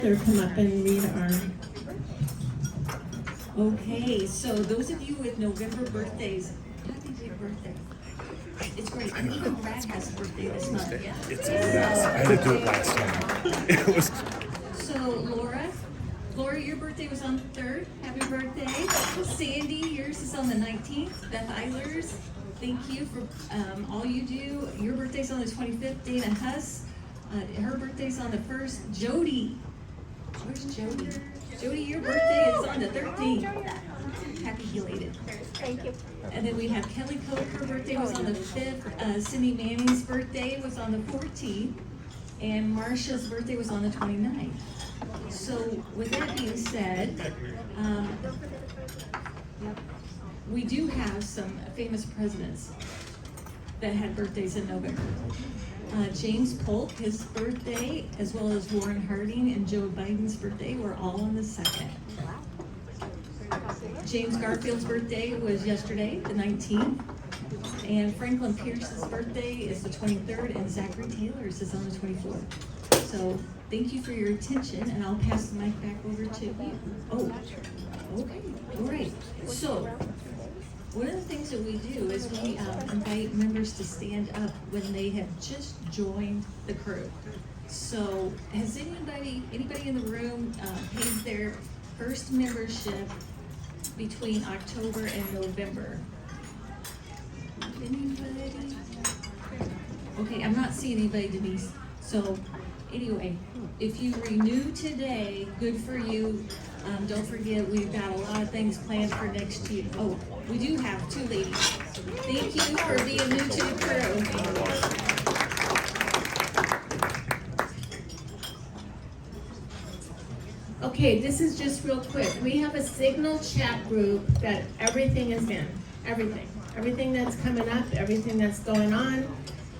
Or come up and read our. Okay, so those of you with November birthdays, happy big birthday. It's great. And even Brad has a birthday this month. It's a mess. I had to do it last time. It was. So Laura, your birthday was on the 3rd. Happy birthday. Sandy, yours is on the 19th. Beth Eilers, thank you for all you do. Your birthday's on the 25th. Dana Huss, her birthday's on the 1st. Jody, where's Jody? Jody, your birthday is on the 13th. Happy belated. Thank you. And then we have Kelly Coke, her birthday was on the 5th. Cindy Manning's birthday was on the 14th. And Marcia's birthday was on the 29th. So with that being said, we do have some famous presidents that had birthdays in November. James Polk, his birthday, as well as Warren Harding and Joe Biden's birthday were all on the 2nd. James Garfield's birthday was yesterday, the 19th. And Franklin Pierce's birthday is the 23rd, and Zachary Taylor's is on the 24th. So thank you for your attention, and I'll pass the mic back over to you. Oh, okay, all right. So one of the things that we do is we invite members to stand up when they have just joined the crew. So has anybody in the room paid their first membership between October and November? Anybody? Okay, I'm not seeing anybody, Denise. So anyway, if you renew today, good for you. Don't forget, we've got a lot of things planned for next year. Oh, we do have 2 ladies. Thank you for being new to the crew. Okay, this is just real quick. We have a Signal chat group that everything is in. Everything that's coming up, everything that's going on.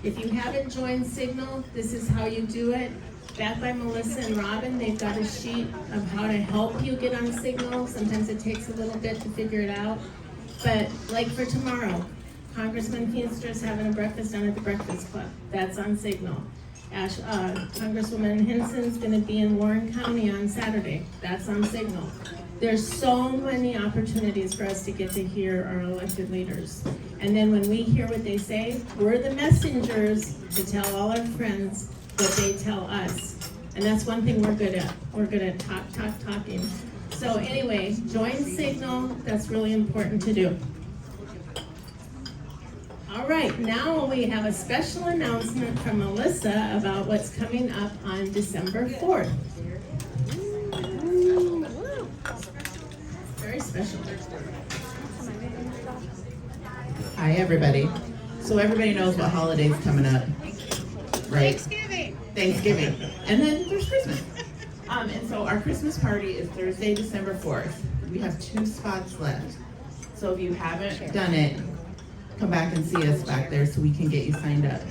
If you haven't joined Signal, this is how you do it. Back by Melissa and Robin, they've got a sheet of how to help you get on Signal. Sometimes it takes a little bit to figure it out. But like for tomorrow, Congressman Feenstra is having a breakfast down at the Breakfast Club. That's on Signal. Congresswoman Henson's gonna be in Warren County on Saturday. That's on Signal. There's so many opportunities for us to get to hear our elected leaders. And then when we hear what they say, we're the messengers to tell all our friends what they tell us. And that's one thing we're good at. We're good at talking. So anyway, join Signal. That's really important to do. All right, now we have a special announcement from Melissa about what's coming up on December 4th. Very special. Hi, everybody. So everybody knows what holiday's coming up, right? Thanksgiving. And then there's Christmas. And so our Christmas party is Thursday, December 4th. We have 2 spots left. So if you haven't done it, come back and see us back there so we can get you signed up.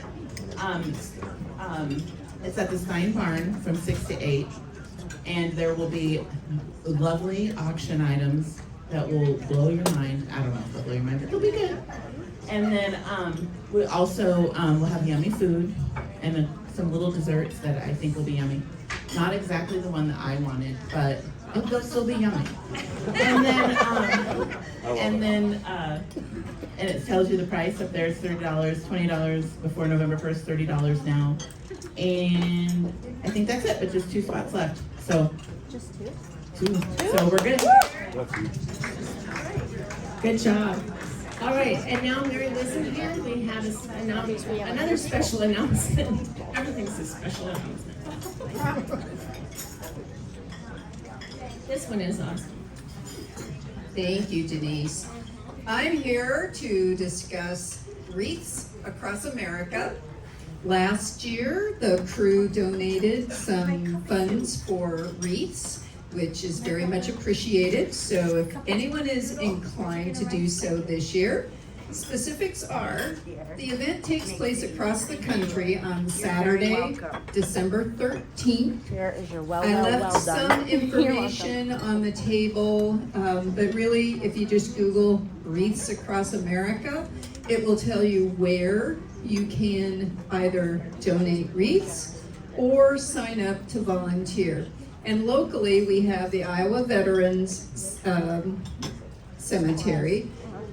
It's at the Stein Barn from 6 to 8. And there will be lovely auction items that will blow your mind. I don't know if they'll blow your mind, but they'll be good. And then we also will have yummy food and some little desserts that I think will be yummy. Not exactly the one that I wanted, but they'll still be yummy. And then and it tells you the price. Up there it's $30, $20 before November 1st, $30 now. And I think that's it, but just 2 spots left. So Just 2? 2. So we're good. Good job. All right, and now Mary Liz in here, we have another special announcement. Everything's a special announcement. This one is awesome. Thank you, Denise. I'm here to discuss wreaths across America. Last year, the crew donated some funds for wreaths, which is very much appreciated. So if anyone is inclined to do so this year, specifics are, the event takes place across the country on Saturday, December 13th. Here is your I left well done. some information on the table, but really, if you just Google wreaths across America, it will tell you where you can either donate wreaths or sign up to volunteer. And locally, we have the Iowa Veterans Cemetery.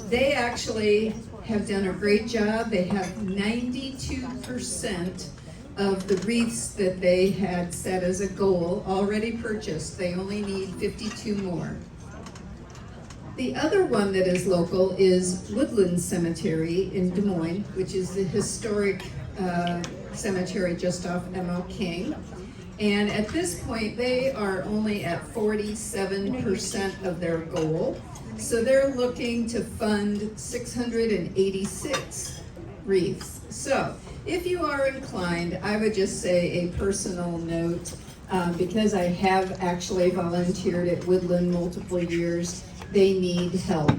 They actually have done a great job. They have 92% of the wreaths that they had set as a goal already purchased. They only need 52 more. The other one that is local is Woodland Cemetery in Des Moines, which is the historic cemetery just off M.L. King. And at this point, they are only at 47% of their goal. So they're looking to fund 686 wreaths. So if you are inclined, I would just say a personal note, because I have actually volunteered at Woodland multiple years, they need help.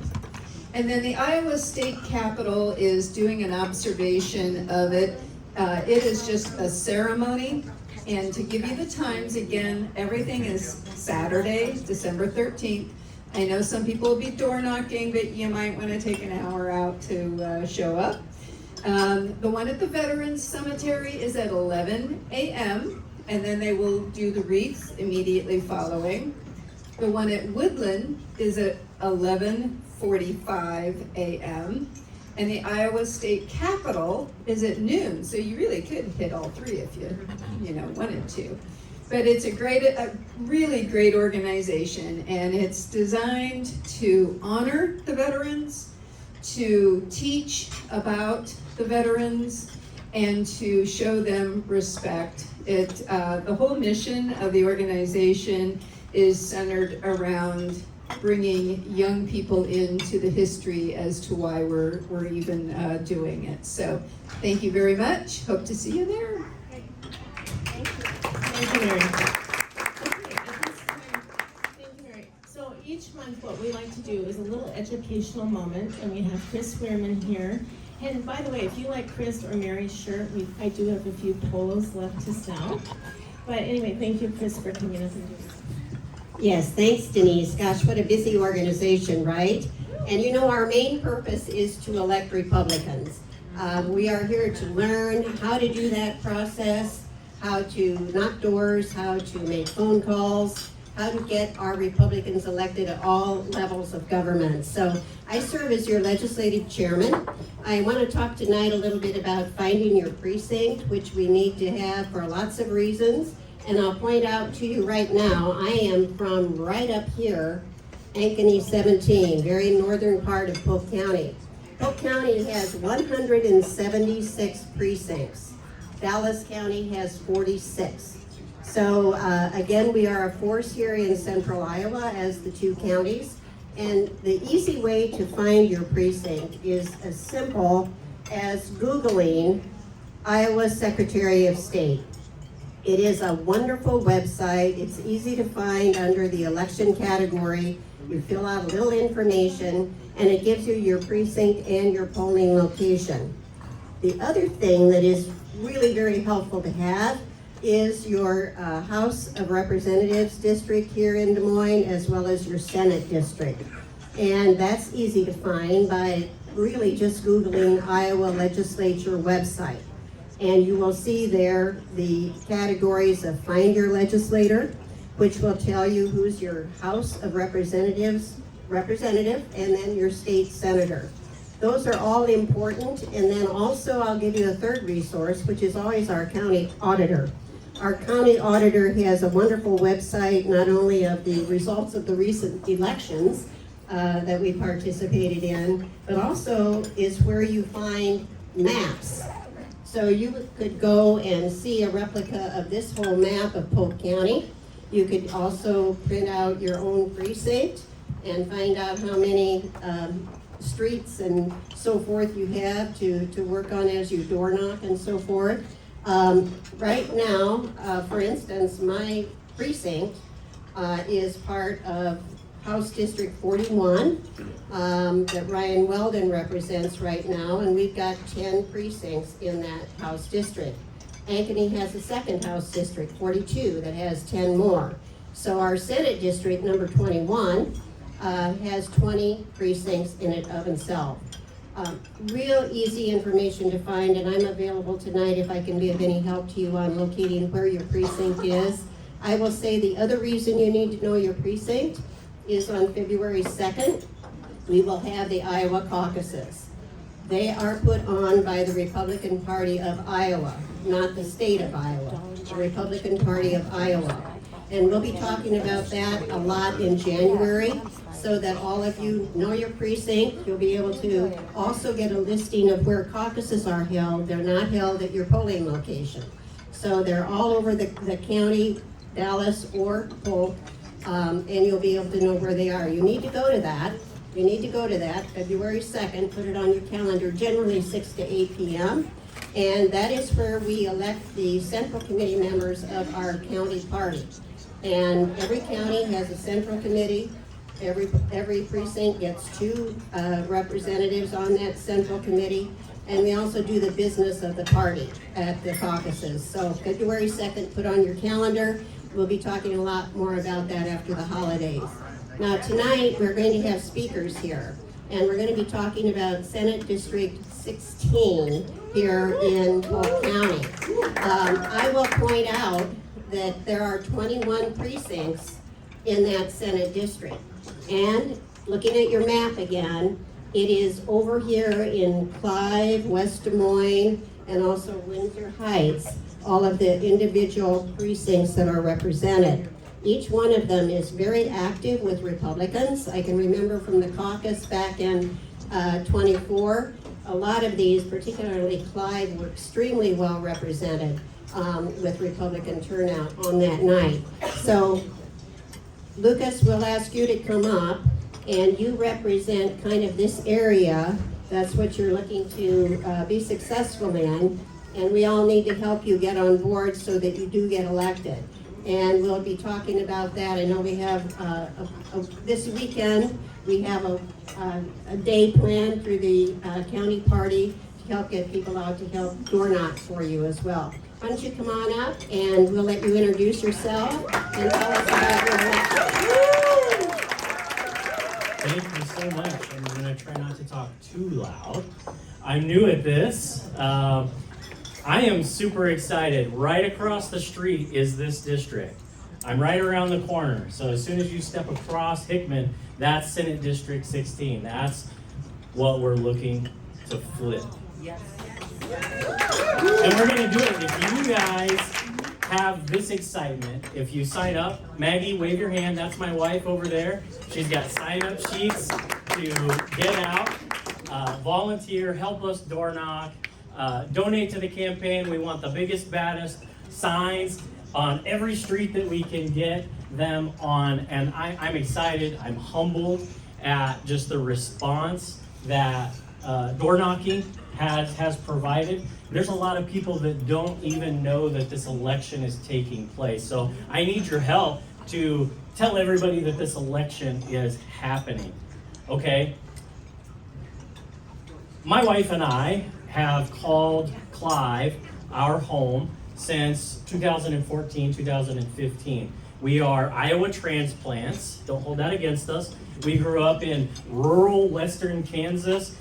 And then the Iowa State Capitol is doing an observation of it. It is just a ceremony. And to give you the times again, everything is Saturday, December 13th. I know some people will be door knocking, but you might want to take an hour out to show up. The one at the Veterans Cemetery is at 11 a.m. and then they will do the wreaths immediately following. The one at Woodland is at 11:45 a.m. and the Iowa State Capitol is at noon. So you really could hit all three if you wanted to. But it's a really great organization, and it's designed to honor the veterans, to teach about the veterans, and to show them respect. The whole mission of the organization is centered around bringing young people into the history as to why we're even doing it. So thank you very much. Hope to see you there. Thank you, Mary. Okay, at this time, thank you, Mary. So each month, what we like to do is a little educational moment, and we have Chris Wehrman here. And by the way, if you like Chris or Mary's shirt, I do have a few polos left to sell. But anyway, thank you, Chris, for coming us and doing this. Yes, thanks, Denise. Gosh, what a busy organization, right? And our main purpose is to elect Republicans. We are here to learn how to do that process, how to knock doors, how to make phone calls, how to get our Republicans elected at all levels of government. So I serve as your legislative chairman. I want to talk tonight a little bit about finding your precinct, which we need to have for lots of reasons. And I'll point out to you right now, I am from right up here, Ankeny 17, very northern part of Polk County. Polk County has 176 precincts. Dallas County has 46. So again, we are a force here in central Iowa as the two counties. And the easy way to find your precinct is as simple as Googling Iowa Secretary of State. It is a wonderful website. It's easy to find under the election category. You fill out a little information and it gives you your precinct and your polling location. The other thing that is really very helpful to have is your House of Representatives district here in Des Moines, as well as your Senate district. And that's easy to find by really just Googling Iowa Legislature website. And you will see there the categories of Find Your Legislator, which will tell you who's your House of Representatives representative, and then your state senator. Those are all important. And then also I'll give you a third resource, which is always our county auditor. Our county auditor has a wonderful website, not only of the results of the recent elections that we participated in, but also is where you find maps. So you could go and see a replica of this whole map of Polk County. You could also print out your own precinct and find out how many streets and so forth you have to work on as you door knock and so forth. Right now, for instance, my precinct is part of House District 41 that Ryan Weldon represents right now, and we've got 10 precincts in that House District. Ankeny has a second House District, 42, that has 10 more. So our Senate District, number 21, has 20 precincts in it of itself. Real easy information to find, and I'm available tonight if I can be of any help to you on locating where your precinct is. I will say the other reason you need to know your precinct is on February 2nd, we will have the Iowa caucuses. They are put on by the Republican Party of Iowa, not the state of Iowa, the Republican Party of Iowa. And we'll be talking about that a lot in January, so that all of you know your precinct. You'll be able to also get a listing of where caucuses are held. They're not held at your polling location. So they're all over the county, Dallas or Polk, and you'll be able to know where they are. You need to go to that. You need to go to that, February 2nd, put it on your calendar, generally 6 to 8 p.m. And that is where we elect the central committee members of our county party. And every county has a central committee. Every precinct gets 2 representatives on that central committee. And we also do the business of the party at the caucuses. So February 2nd, put on your calendar. We'll be talking a lot more about that after the holidays. Now tonight, we're going to have speakers here. And we're going to be talking about Senate District 16 here in Polk County. I will point out that there are 21 precincts in that Senate district. And looking at your map again, it is over here in Clive, West Des Moines, and also Windsor Heights, all of the individual precincts that are represented. Each one of them is very active with Republicans. I can remember from the caucus back in 24, a lot of these, particularly Clive, were extremely well represented with Republican turnout on that night. So Lucas, will ask you to come up, and you represent kind of this area. That's what you're looking to be successful in, and we all need to help you get on board so that you do get elected. And we'll be talking about that. I know we have this weekend, we have a day planned through the county party to help get people out to help door knock for you as well. Why don't you come on up, and we'll let you introduce yourself and tell us about your election. Thank you so much. I'm going to try not to talk too loud. I'm new at this. I am super excited. Right across the street is this district. I'm right around the corner. So as soon as you step across Hickman, that's Senate District 16. That's what we're looking to flip. Yes. And we're going to do it. If you guys have this excitement, if you sign up, Maggie, wave your hand. That's my wife over there. She's got sign-up sheets to get out, volunteer, help us door knock, donate to the campaign. We want the biggest, baddest signs on every street that we can get them on. And I'm excited. I'm humbled at just the response that door knocking has provided. There's a lot of people that don't even know that this election is taking place. So I need your help to tell everybody that this election is happening, okay? My wife and I have called Clive our home since 2014, 2015. We are Iowa transplants. Don't hold that against us. We grew up in rural western Kansas.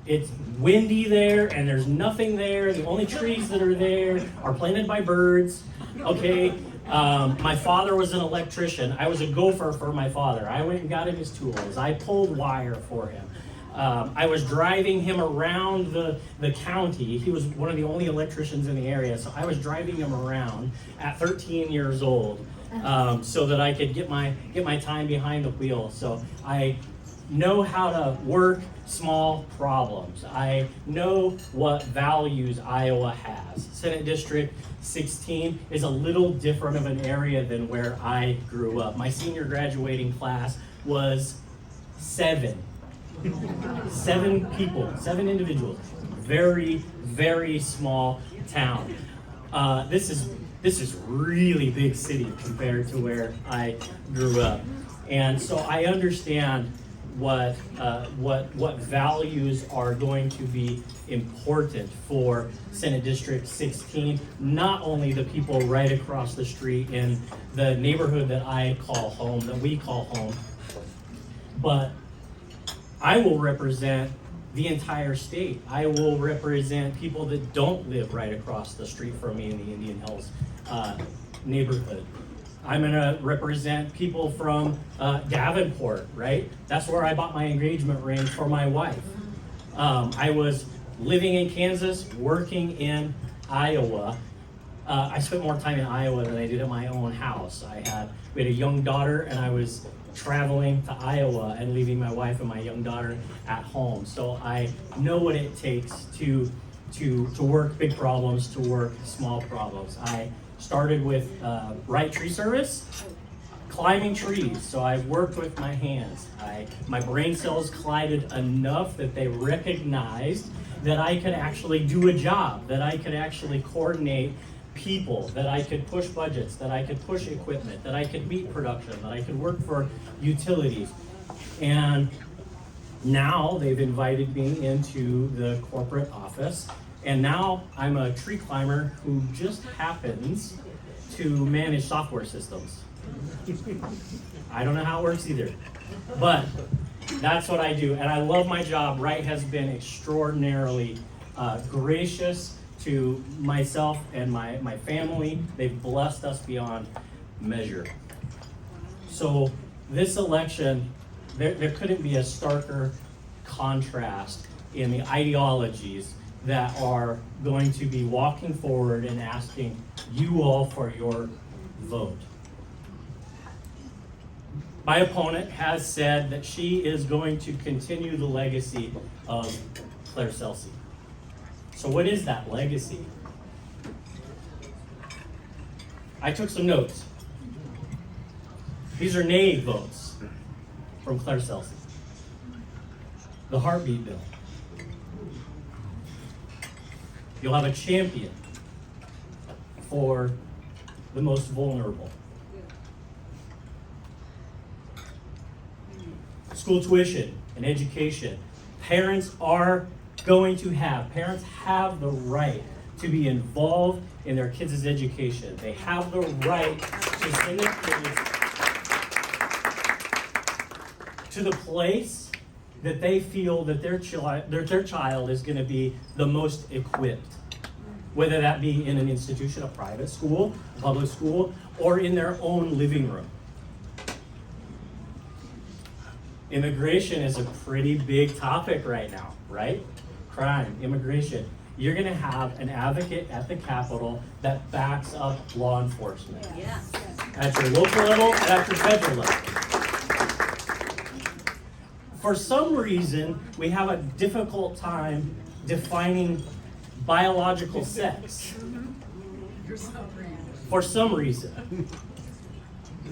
It's windy there, and there's nothing there. The only trees that are there are planted by birds, okay? My father was an electrician. I was a gopher for my father. I went and got him his tools. I pulled wire for him. I was driving him around the county. He was one of the only electricians in the area, so I was driving him around at 13 years old so that I could get my time behind the wheel. So I know how to work small problems. I know what values Iowa has. Senate District 16 is a little different of an area than where I grew up. My senior graduating class was 7 people, 7 individuals. Very, very small town. This is really big city compared to where I grew up. And so I understand what values are going to be important for Senate District 16, not only the people right across the street in the neighborhood that I call home, that we call home, but I will represent the entire state. I will represent people that don't live right across the street from me in the Indian Hills neighborhood. I'm gonna represent people from Davenport, right? That's where I bought my engagement ring for my wife. I was living in Kansas, working in Iowa. I spent more time in Iowa than I did at my own house. We had a young daughter, and I was traveling to Iowa and leaving my wife and my young daughter at home. So I know what it takes to work big problems, to work small problems. I started with right tree service, climbing trees. So I worked with my hands. My brain cells collided enough that they recognized that I could actually do a job, that I could actually coordinate people, that I could push budgets, that I could push equipment, that I could meet production, that I could work for utilities. And now they've invited me into the corporate office, and now I'm a tree climber who just happens to manage software systems. I don't know how it works either, but that's what I do, and I love my job. Wright has been extraordinarily gracious to myself and my family. They've blessed us beyond measure. So this election, there couldn't be a starker contrast in the ideologies that are going to be walking forward and asking you all for your vote. My opponent has said that she is going to continue the legacy of Claire Celsi. So what is that legacy? I took some notes. These are nay votes from Claire Celsi. The heartbeat bill. You'll have a champion for the most vulnerable. School tuition and education. Parents have the right to be involved in their kids' education. They have the right to send their kids to the place that they feel that their child is going to be the most equipped, whether that be in an institution, a private school, a public school, or in their own living room. Immigration is a pretty big topic right now, right? Crime, immigration. You're going to have an advocate at the Capitol that backs up law enforcement. Yes. At your local level and at your federal level. For some reason, we have a difficult time defining biological sex. For some reason.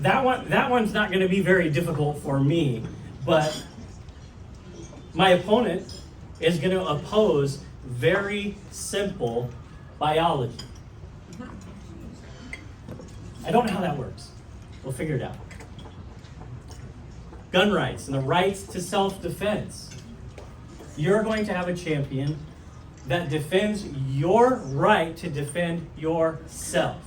That one's not going to be very difficult for me, but my opponent is going to oppose very simple biology. I don't know how that works. We'll figure it out. Gun rights and the rights to self-defense. You're going to have a champion that defends your right to defend yourself.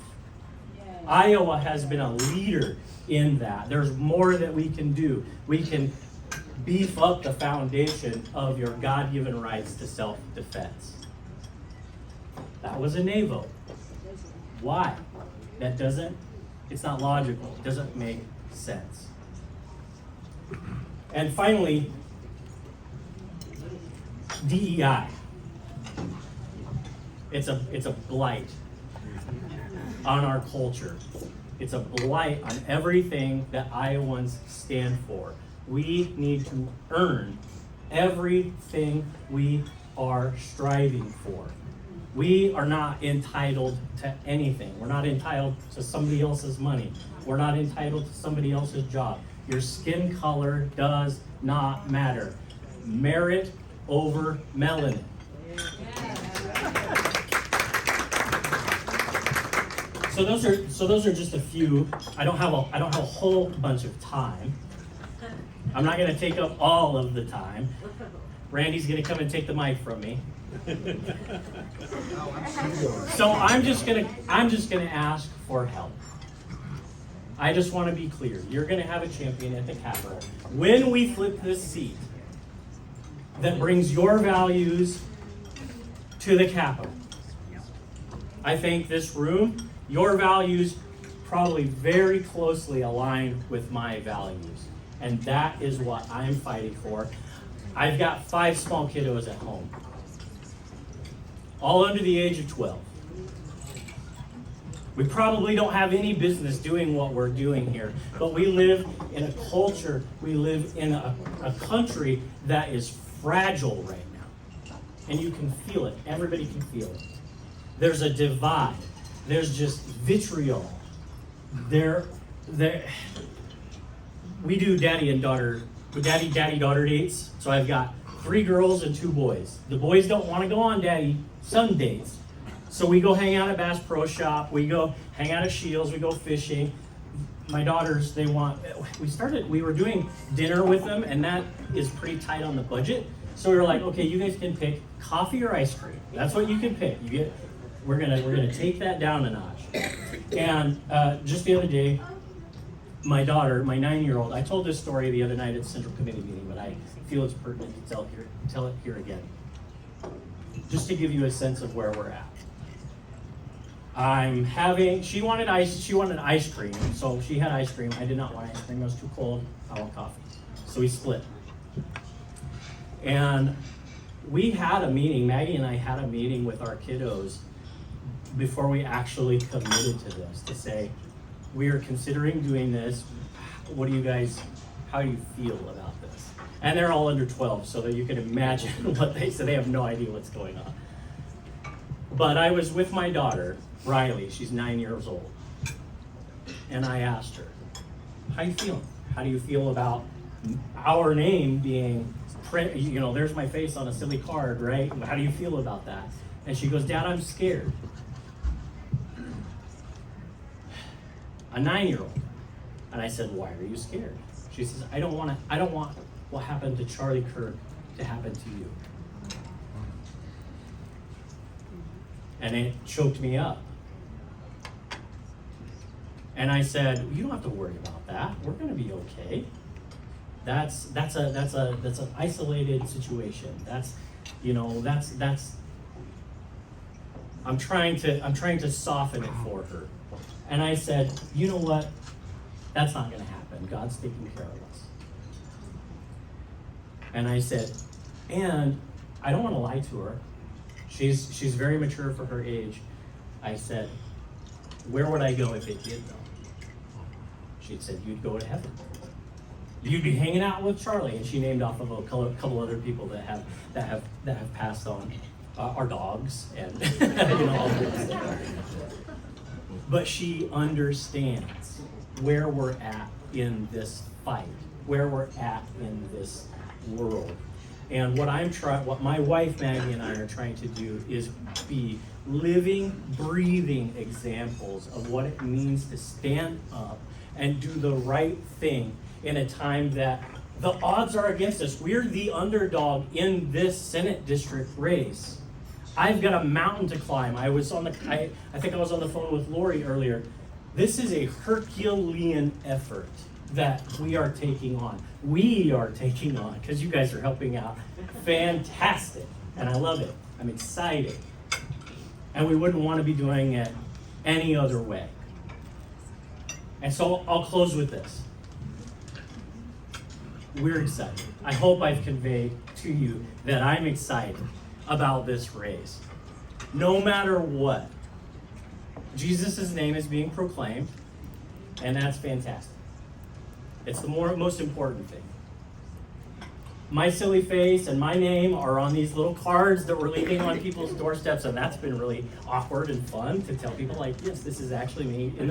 Iowa has been a leader in that. There's more that we can do. We can beef up the foundation of your God-given rights to self-defense. That was a nay vote. Why? It's not logical. It doesn't make sense. And finally, DEI. It's a blight on our culture. It's a blight on everything that Iowans stand for. We need to earn everything we are striving for. We are not entitled to anything. We're not entitled to somebody else's money. We're not entitled to somebody else's job. Your skin color does not matter. Merit over melanin. So those are just a few. I don't have a whole bunch of time. I'm not going to take up all of the time. Randy's going to come and take the mic from me. So I'm just going to ask for help. I just want to be clear. You're going to have a champion at the Capitol. When we flip this seat that brings your values to the Capitol, I think this room, your values probably very closely aligned with my values. And that is what I'm fighting for. I've got 5 small kiddos at home, all under the age of 12. We probably don't have any business doing what we're doing here, but we live in a culture, we live in a country that is fragile right now. And you can feel it, everybody can feel it. There's a divide, there's just vitriol. We do daddy daughter dates. So I've got 3 girls and 2 boys. The boys don't want to go on daddy son dates. So we go hang out at Bass Pro Shop, we go hang out at Shields, we go fishing. My daughters, we were doing dinner with them, and that is pretty tight on the budget. So we were like, okay, you guys can pick coffee or ice cream. That's what you can pick. We're gonna take that down a notch. And just the other day, my daughter, my 9-year-old, I told this story the other night at Central Committee meeting, but I feel it's pertinent to tell it here again, just to give you a sense of where we're at. She wanted ice cream, so she had ice cream. I did not want ice cream, it was too cold. I want coffee. So we split. And we had a meeting, Maggie and I had a meeting with our kiddos before we actually committed to this, to say, we are considering doing this. How do you feel about this? And they're all under 12, so that you can imagine what they say. They have no idea what's going on. But I was with my daughter, Riley, she's 9 years old. And I asked her, how you feeling? How do you feel about our name being there's my face on a silly card, right? How do you feel about that? And she goes, Dad, I'm scared. A 9-year-old. And I said, why are you scared? She says, I don't want what happened to Charlie Kirk to happen to you. And it choked me up. And I said, you don't have to worry about that. We're gonna be okay. That's an isolated situation. I'm trying to soften it for her. And I said, you know what? That's not gonna happen. God's taking care of us. And I said, and I don't want to lie to her. She's very mature for her age. I said, where would I go if it did though? She said, you'd go to heaven. You'd be hanging out with Charlie, and she named off of a couple other people that have passed on, our dogs and all that stuff. But she understands where we're at in this fight, where we're at in this world. And what my wife Maggie and I are trying to do is be living, breathing examples of what it means to stand up and do the right thing in a time that the odds are against us. We're the underdog in this Senate district race. I've got a mountain to climb. I think I was on the phone with Lori earlier. This is a Herculean effort that we are taking on. Because you guys are helping out. Fantastic. And I love it. I'm excited. And we wouldn't want to be doing it any other way. And so I'll close with this. We're excited. I hope I've conveyed to you that I'm excited about this race. No matter what, Jesus' name is being proclaimed, and that's fantastic. It's the most important thing. My silly face and my name are on these little cards that we're leaving on people's doorsteps, and that's been really awkward and fun to tell people, like, yes, this is actually me in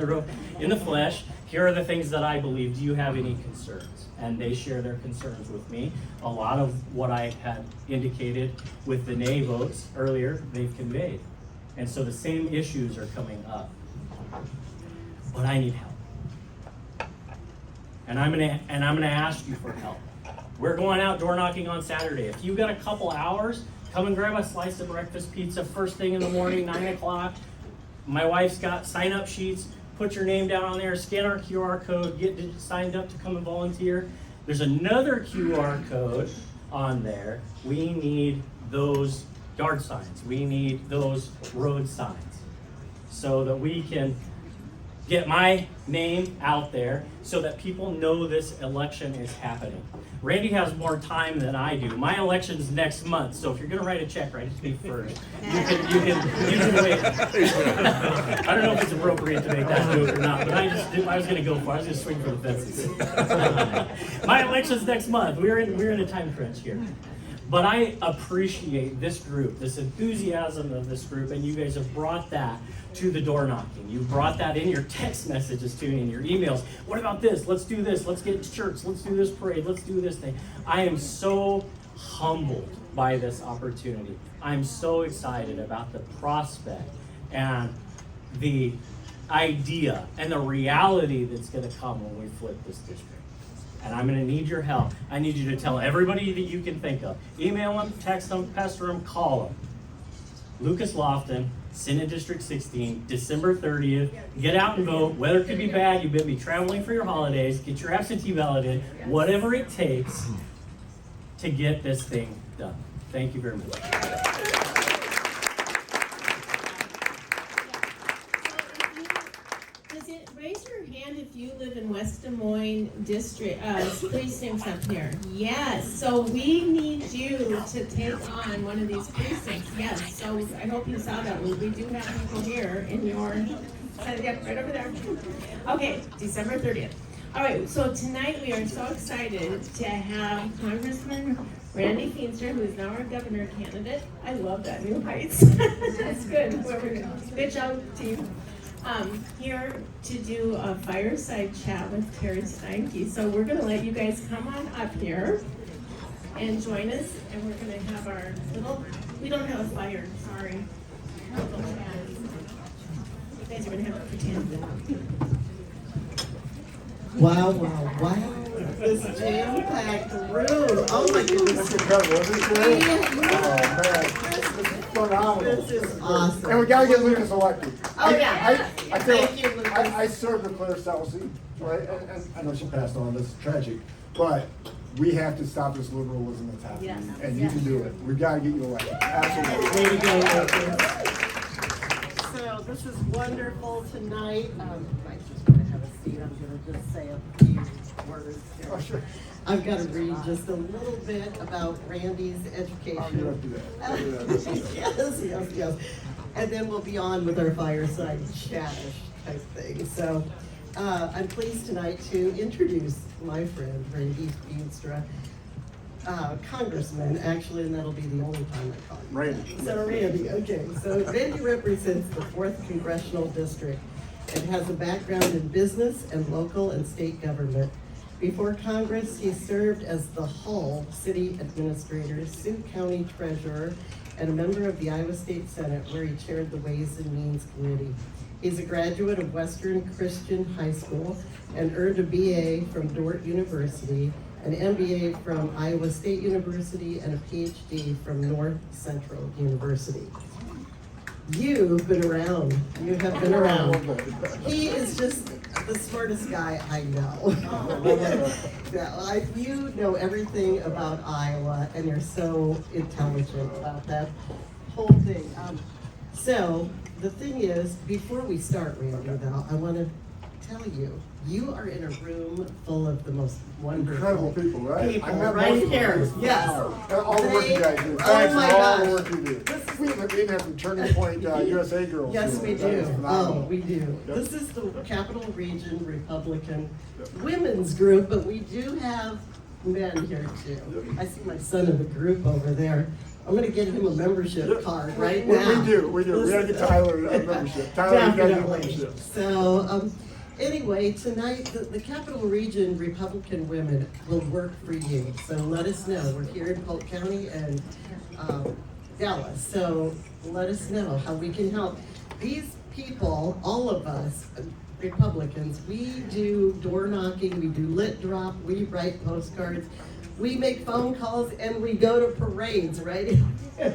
the flesh. Here are the things that I believe. Do you have any concerns? And they share their concerns with me. A lot of what I had indicated with the nay votes earlier, they've conveyed. And so the same issues are coming up. But I need help. And I'm gonna ask you for help. We're going out door knocking on Saturday. If you've got a couple hours, come and grab a slice of breakfast pizza first thing in the morning, 9 o'clock. My wife's got sign-up sheets. Put your name down on there, scan our QR code, get signed up to come and volunteer. There's another QR code on there. We need those yard signs. We need those road signs so that we can get my name out there so that people know this election is happening. Randy has more time than I do. My election's next month, so if you're gonna write a check, write it to me first. You can wait. I don't know if it's appropriate to make that joke or not, but I was gonna go for it. I was gonna swing for the fences. My election's next month. We're in a time crunch here. But I appreciate this group, this enthusiasm of this group, and you guys have brought that to the door knocking. You brought that in your text messages to me, in your emails. What about this? Let's do this. Let's get to church. Let's do this parade. Let's do this thing. I am so humbled by this opportunity. I'm so excited about the prospect and the idea and the reality that's going to come when we flip this district. And I'm gonna need your help. I need you to tell everybody that you can think of. Email them, text them, pester them, call them. Lucas Lofton, Senate District 16, December 30th. Get out and vote. Weather could be bad. You better be traveling for your holidays. Get your absentee ballot in. Whatever it takes to get this thing done. Thank you very much. Raise your hand if you live in West Des Moines district, precincts up here. Yes, so we need you to take on one of these precincts, yes. So I hope you saw that, we do have people here in your, yep, right over there. Okay, December 30th. All right, so tonight we are so excited to have Congressman Randy Feenstra, who is now our governor candidate. I love that, New Heights. That's good, good job, team. Here to do a fireside chat with Terry Steinke. So we're gonna let you guys come on up here and join us, and we're gonna have our little, we don't have a fire, sorry. You guys are gonna have to pretend. Wow, wow, wow. This jam-packed room. Oh my goodness. That's incredible, isn't it? Oh, man. Phenomenal. This is awesome. And we gotta get Lucas elected. Oh, yeah. I tell Thank you, Lucas. I served with Claire Stelsey, right? And I know she passed on, that's tragic. But we have to stop this liberalism that's happening. Yes. And you can do it. We gotta get you elected. Absolutely. Way to go, Lucas. So this is wonderful tonight. I just want to have a seat. I'm going to just say a few words here. Oh, sure. I've got to read just a little bit about Randy's education. Oh, you don't do that. Yes. And then we'll be on with our fireside chat-ish type thing. So I'm pleased tonight to introduce my friend, Randy Feenstra, Congressman, actually, and that'll be the only time I call him. Randy. So Randy, okay. So Randy represents the 4th Congressional District and has a background in business and local and state government. Before Congress, he served as the Hull City Administrator, Sioux County Treasurer, and a member of the Iowa State Senate, where he chaired the Ways and Means Committee. He's a graduate of Western Christian High School and earned a BA from Dordt University, an MBA from Iowa State University, and a PhD from North Central University. You've been around. You have been around. He is just the smartest guy I know. Yeah, you know everything about Iowa, and you're so intelligent about that whole thing. So the thing is, before we start, Randy, though, I want to tell you, you are in a room full of the most wonderful Incredible people, right? people I met right most of them. here. Yes. All the work you guys do. Oh Thanks my for all the gosh. work you do. We even have some Turning Point USA girls. Yes, too. we That is do. phenomenal. Oh, we do. Yep. This is the Capital Region Republican Women's Group, but we do have men here too. I see my son in the group over there. I'm gonna get him a membership card right now. We do. We gotta get Tyler a membership. Tyler, you gotta get a Definitely. membership. So, anyway, tonight, the Capital Region Republican women will work for you. So let us know. We're here in Polk County and Dallas. So let us know how we can help. These people, all of us, Republicans, we do door knocking, we do lit drop, we write postcards, we make phone calls, and we go to parades, right?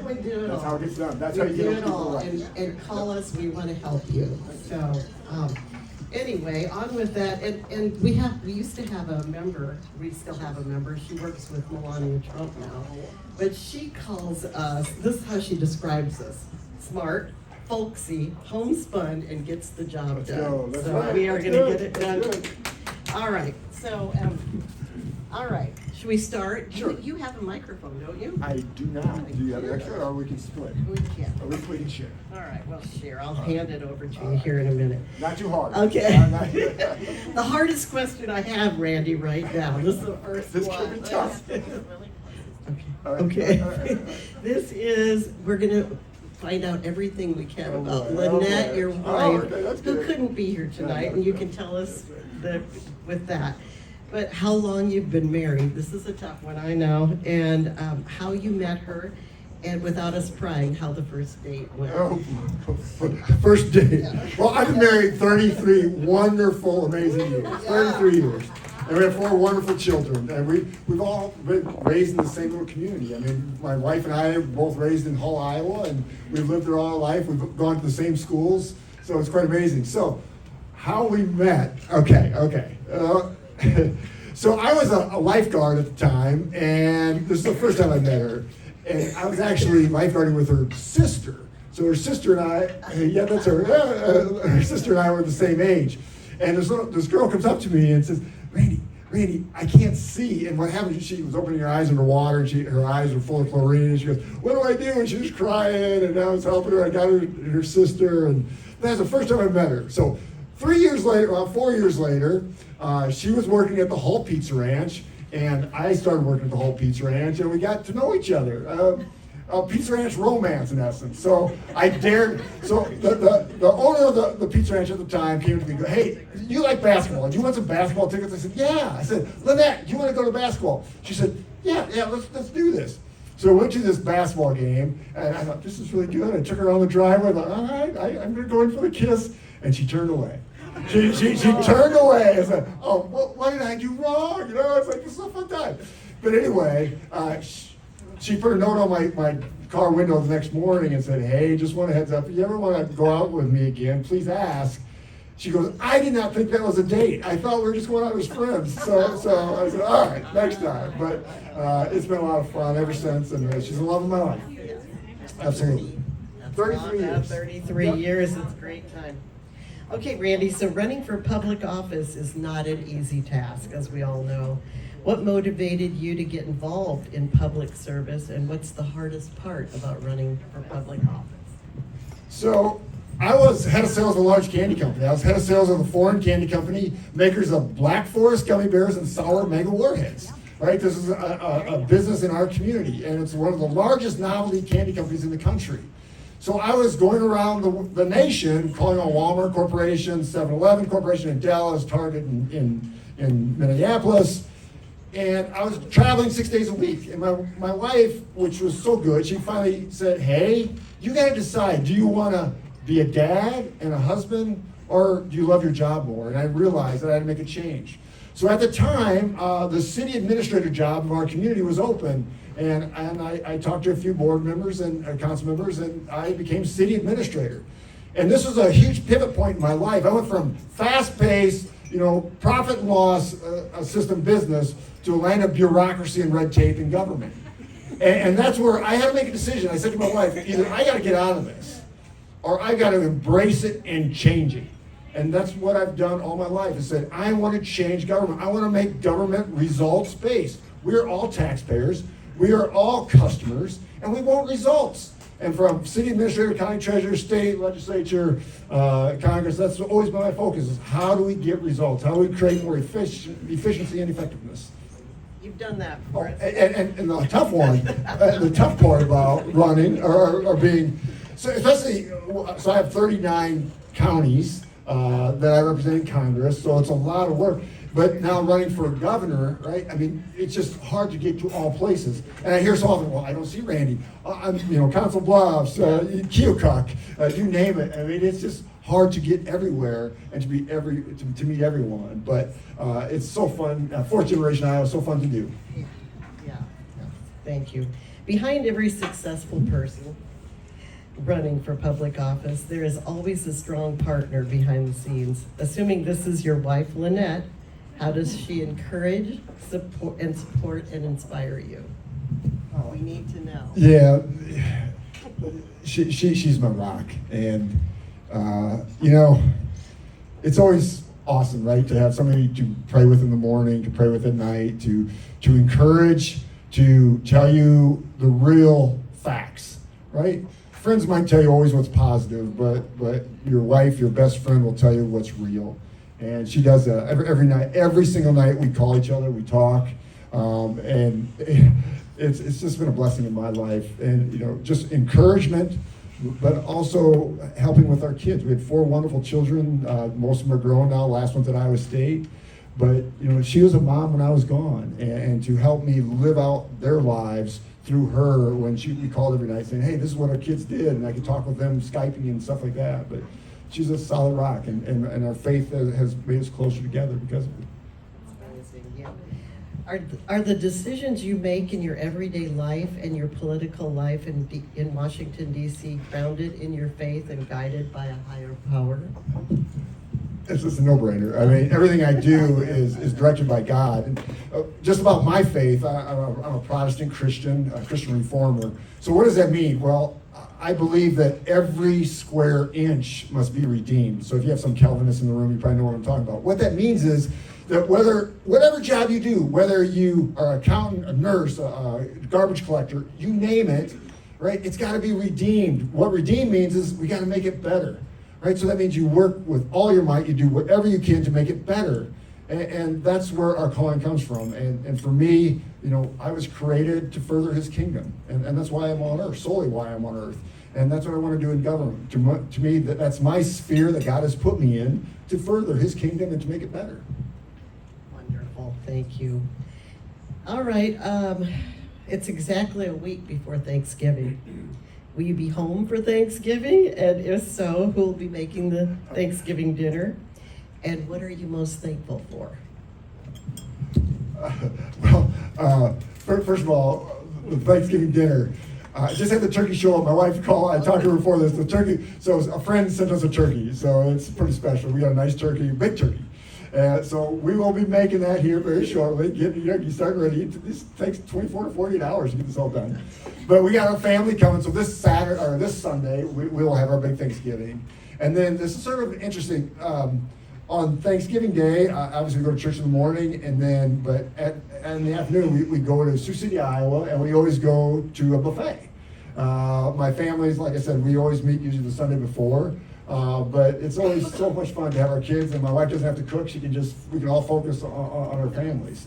We do it all. That's how it gets done. That's how We you do get it people all, elected. and call us, we want to help you. So, anyway, on with that, and we used to have a member, we still have a member, she works with Melania Trump now, but she calls us, this is how she describes us: smart, folksy, homespun, and gets the job Let's done. go. That's So right. we are That's gonna good. get it That's done. good. All right, so, all right, should we start? Sure. You have a microphone, don't you? I do not. Do you have an extra, or we can split? We can. Or we can share. All right, well, share, I'll hand it over to you here in a minute. Not too hard. Okay. Not- The hardest question I have, Randy, right now, this is the first This one. could be tough. Okay. All right. This is, we're gonna find out everything we can Oh, about boy. Oh, Lynette, boy. your Oh, wife, okay, that's who good. couldn't be here tonight, and you can tell us with that. But how long you've been married, this is a tough one, I know, and how you met her, and without us prying, how the first date went. Oh, first date. Well, I've been married 33 wonderful, amazing years. 33 years. And we have 4 wonderful children. And we've all been raised in the same little community. I mean, my wife and I are both raised in Hull, Iowa, and we've lived there all our life. We've gone to the same schools, so it's quite amazing. So, how we met. Okay. So I was a lifeguard at the time, and this is the first time I met her. And I was actually lifeguarding with her sister. So her sister and I, yeah, that's her. Her sister and I were the same age. And this girl comes up to me and says, Randy, I can't see. And what happened, she was opening her eyes underwater, and her eyes were full of chlorine, and she goes, what do I do? And she was crying, and I was helping her. I got her sister, and that's the first time I met her. So 4 years later, she was working at the Hull Pizza Ranch, and I started working at the Hull Pizza Ranch, and we got to know each other. A Pizza Ranch romance, in essence. So the owner of the Pizza Ranch at the time came to me and go, hey, you like basketball? Do you want some basketball tickets? I said, yeah. I said, Lynette, do you want to go to basketball? She said, yeah, let's do this. So we went to this basketball game, and I thought, this is really good. I took her on the driveway. I thought, all right, I'm going to go in for the kiss. And she turned away. She turned away and said, oh, what did I do wrong? You know, it's like, this is a fun time. But anyway, she put a note on my car window the next morning and said, hey, just want a heads up, if you ever want to go out with me again, please ask. She goes, I did not think that was a date. I thought we were just going out as friends. So I said, all right, next time. But it's been a lot of fun ever since, and she's the love of my life. Absolutely. 33 years. 33 years, it's a great time. Okay, Randy, so running for public office is not an easy task, as we all know. What motivated you to get involved in public service, and what's the hardest part about running for public office? So I was head of sales of a large candy company. I was head of sales of a foreign candy company, makers of Black Forest gummy bears and sour mega warheads. Right, this is a business in our community, and it's one of the largest novelty candy companies in the country. So I was going around the nation, calling on Walmart Corporation, 7-Eleven Corporation in Dallas, Target in Minneapolis, and I was traveling 6 days a week. And my wife, which was so good, she finally said, hey, you got to decide, do you want to be a dad and a husband, or do you love your job more? And I realized that I had to make a change. So at the time, the city administrator job of our community was open, and I talked to a few board members and council members, and I became city administrator. And this was a huge pivot point in my life. I went from fast-paced, profit and loss system business to a land of bureaucracy and red tape in government. And that's where I had to make a decision. I said to my wife, either I got to get out of this, or I got to embrace it and change it. And that's what I've done all my life. I said, I want to change government. I want to make government results-based. We're all taxpayers. We are all customers, and we want results. And from city administrator, county treasurer, state legislature, Congress, that's always been my focus, is how do we get results? How do we create more efficiency and effectiveness? You've done that for us. And the tough one, the tough part about running or being, so especially, so I have 39 counties that I represent in Congress, so it's a lot of work. But now running for governor, right? I mean, it's just hard to get to all places. And I hear so often, well, I don't see Randy. I'm, Council Bluffs, Keokuk, you name it. I mean, it's just hard to get everywhere and to meet everyone. But it's so fun. Fourth generation Iowa, so fun to do. Yeah. Thank you. Behind every successful person running for public office, there is always a strong partner behind the scenes. Assuming this is your wife, Lynette, how does she encourage, support, and inspire you? We need to know. Yeah. she's my rock, and you know, it's always awesome, right, to have somebody to pray with in the morning, to pray with at night, to encourage, to tell you the real facts, right? Friends might tell you always what's positive, but your wife, your best friend, will tell you what's real. And she does that every night, every single night. We call each other, we talk, and it's just been a blessing in my life. And you know, just encouragement, but also helping with our kids. We had 4 wonderful children. Most of them are grown now. Last one's at Iowa State. But you know, she was a mom when I was gone, and to help me live out their lives through her, when we called every night saying, hey, this is what our kids did, and I could talk with them Skyping and stuff like that. But she's a solid rock, and our faith has made us closer together because of it. Are the decisions you make in your everyday life and your political life in Washington, D.C. grounded in your faith and guided by a higher power? It's just a no-brainer. I mean, everything I do is directed by God. And just about my faith, I'm a Protestant Christian, a Christian reformer. So what does that mean? Well, I believe that every square inch must be redeemed. So if you have some Calvinists in the room, you probably know what I'm talking about. What that means is that whatever job you do, whether you are an accountant, a nurse, a garbage collector, you name it, right? It's got to be redeemed. What redeemed means is we got to make it better. Right, so that means you work with all your might, you do whatever you can to make it better. And that's where our calling comes from. And for me, you know, I was created to further his kingdom. And that's why I'm on earth, solely why I'm on earth. And that's what I want to do in government. To me, that's my sphere that God has put me in to further his kingdom and to make it better. Wonderful, thank you. All right, it's exactly a week before Thanksgiving. Will you be home for Thanksgiving? And if so, who will be making the Thanksgiving dinner? And what are you most thankful for? First of all, the Thanksgiving dinner. I just had the turkey show up. My wife called. I talked to her before this. The turkey. So a friend sent us a turkey. So it's pretty special. We got a nice turkey, big turkey. So we will be making that here very shortly. Get your turkey started ready. This takes 24 to 48 hours to get this all done. But we got our family coming. So this Saturday or this Sunday, we will have our big Thanksgiving. And then this is sort of interesting. On Thanksgiving Day, obviously we go to church in the morning, and then in the afternoon we go to Sioux City, Iowa, and we always go to a buffet. My family's, like I said, we always meet usually the Sunday before. But it's always so much fun to have our kids, and my wife doesn't have to cook. We can all focus on our families.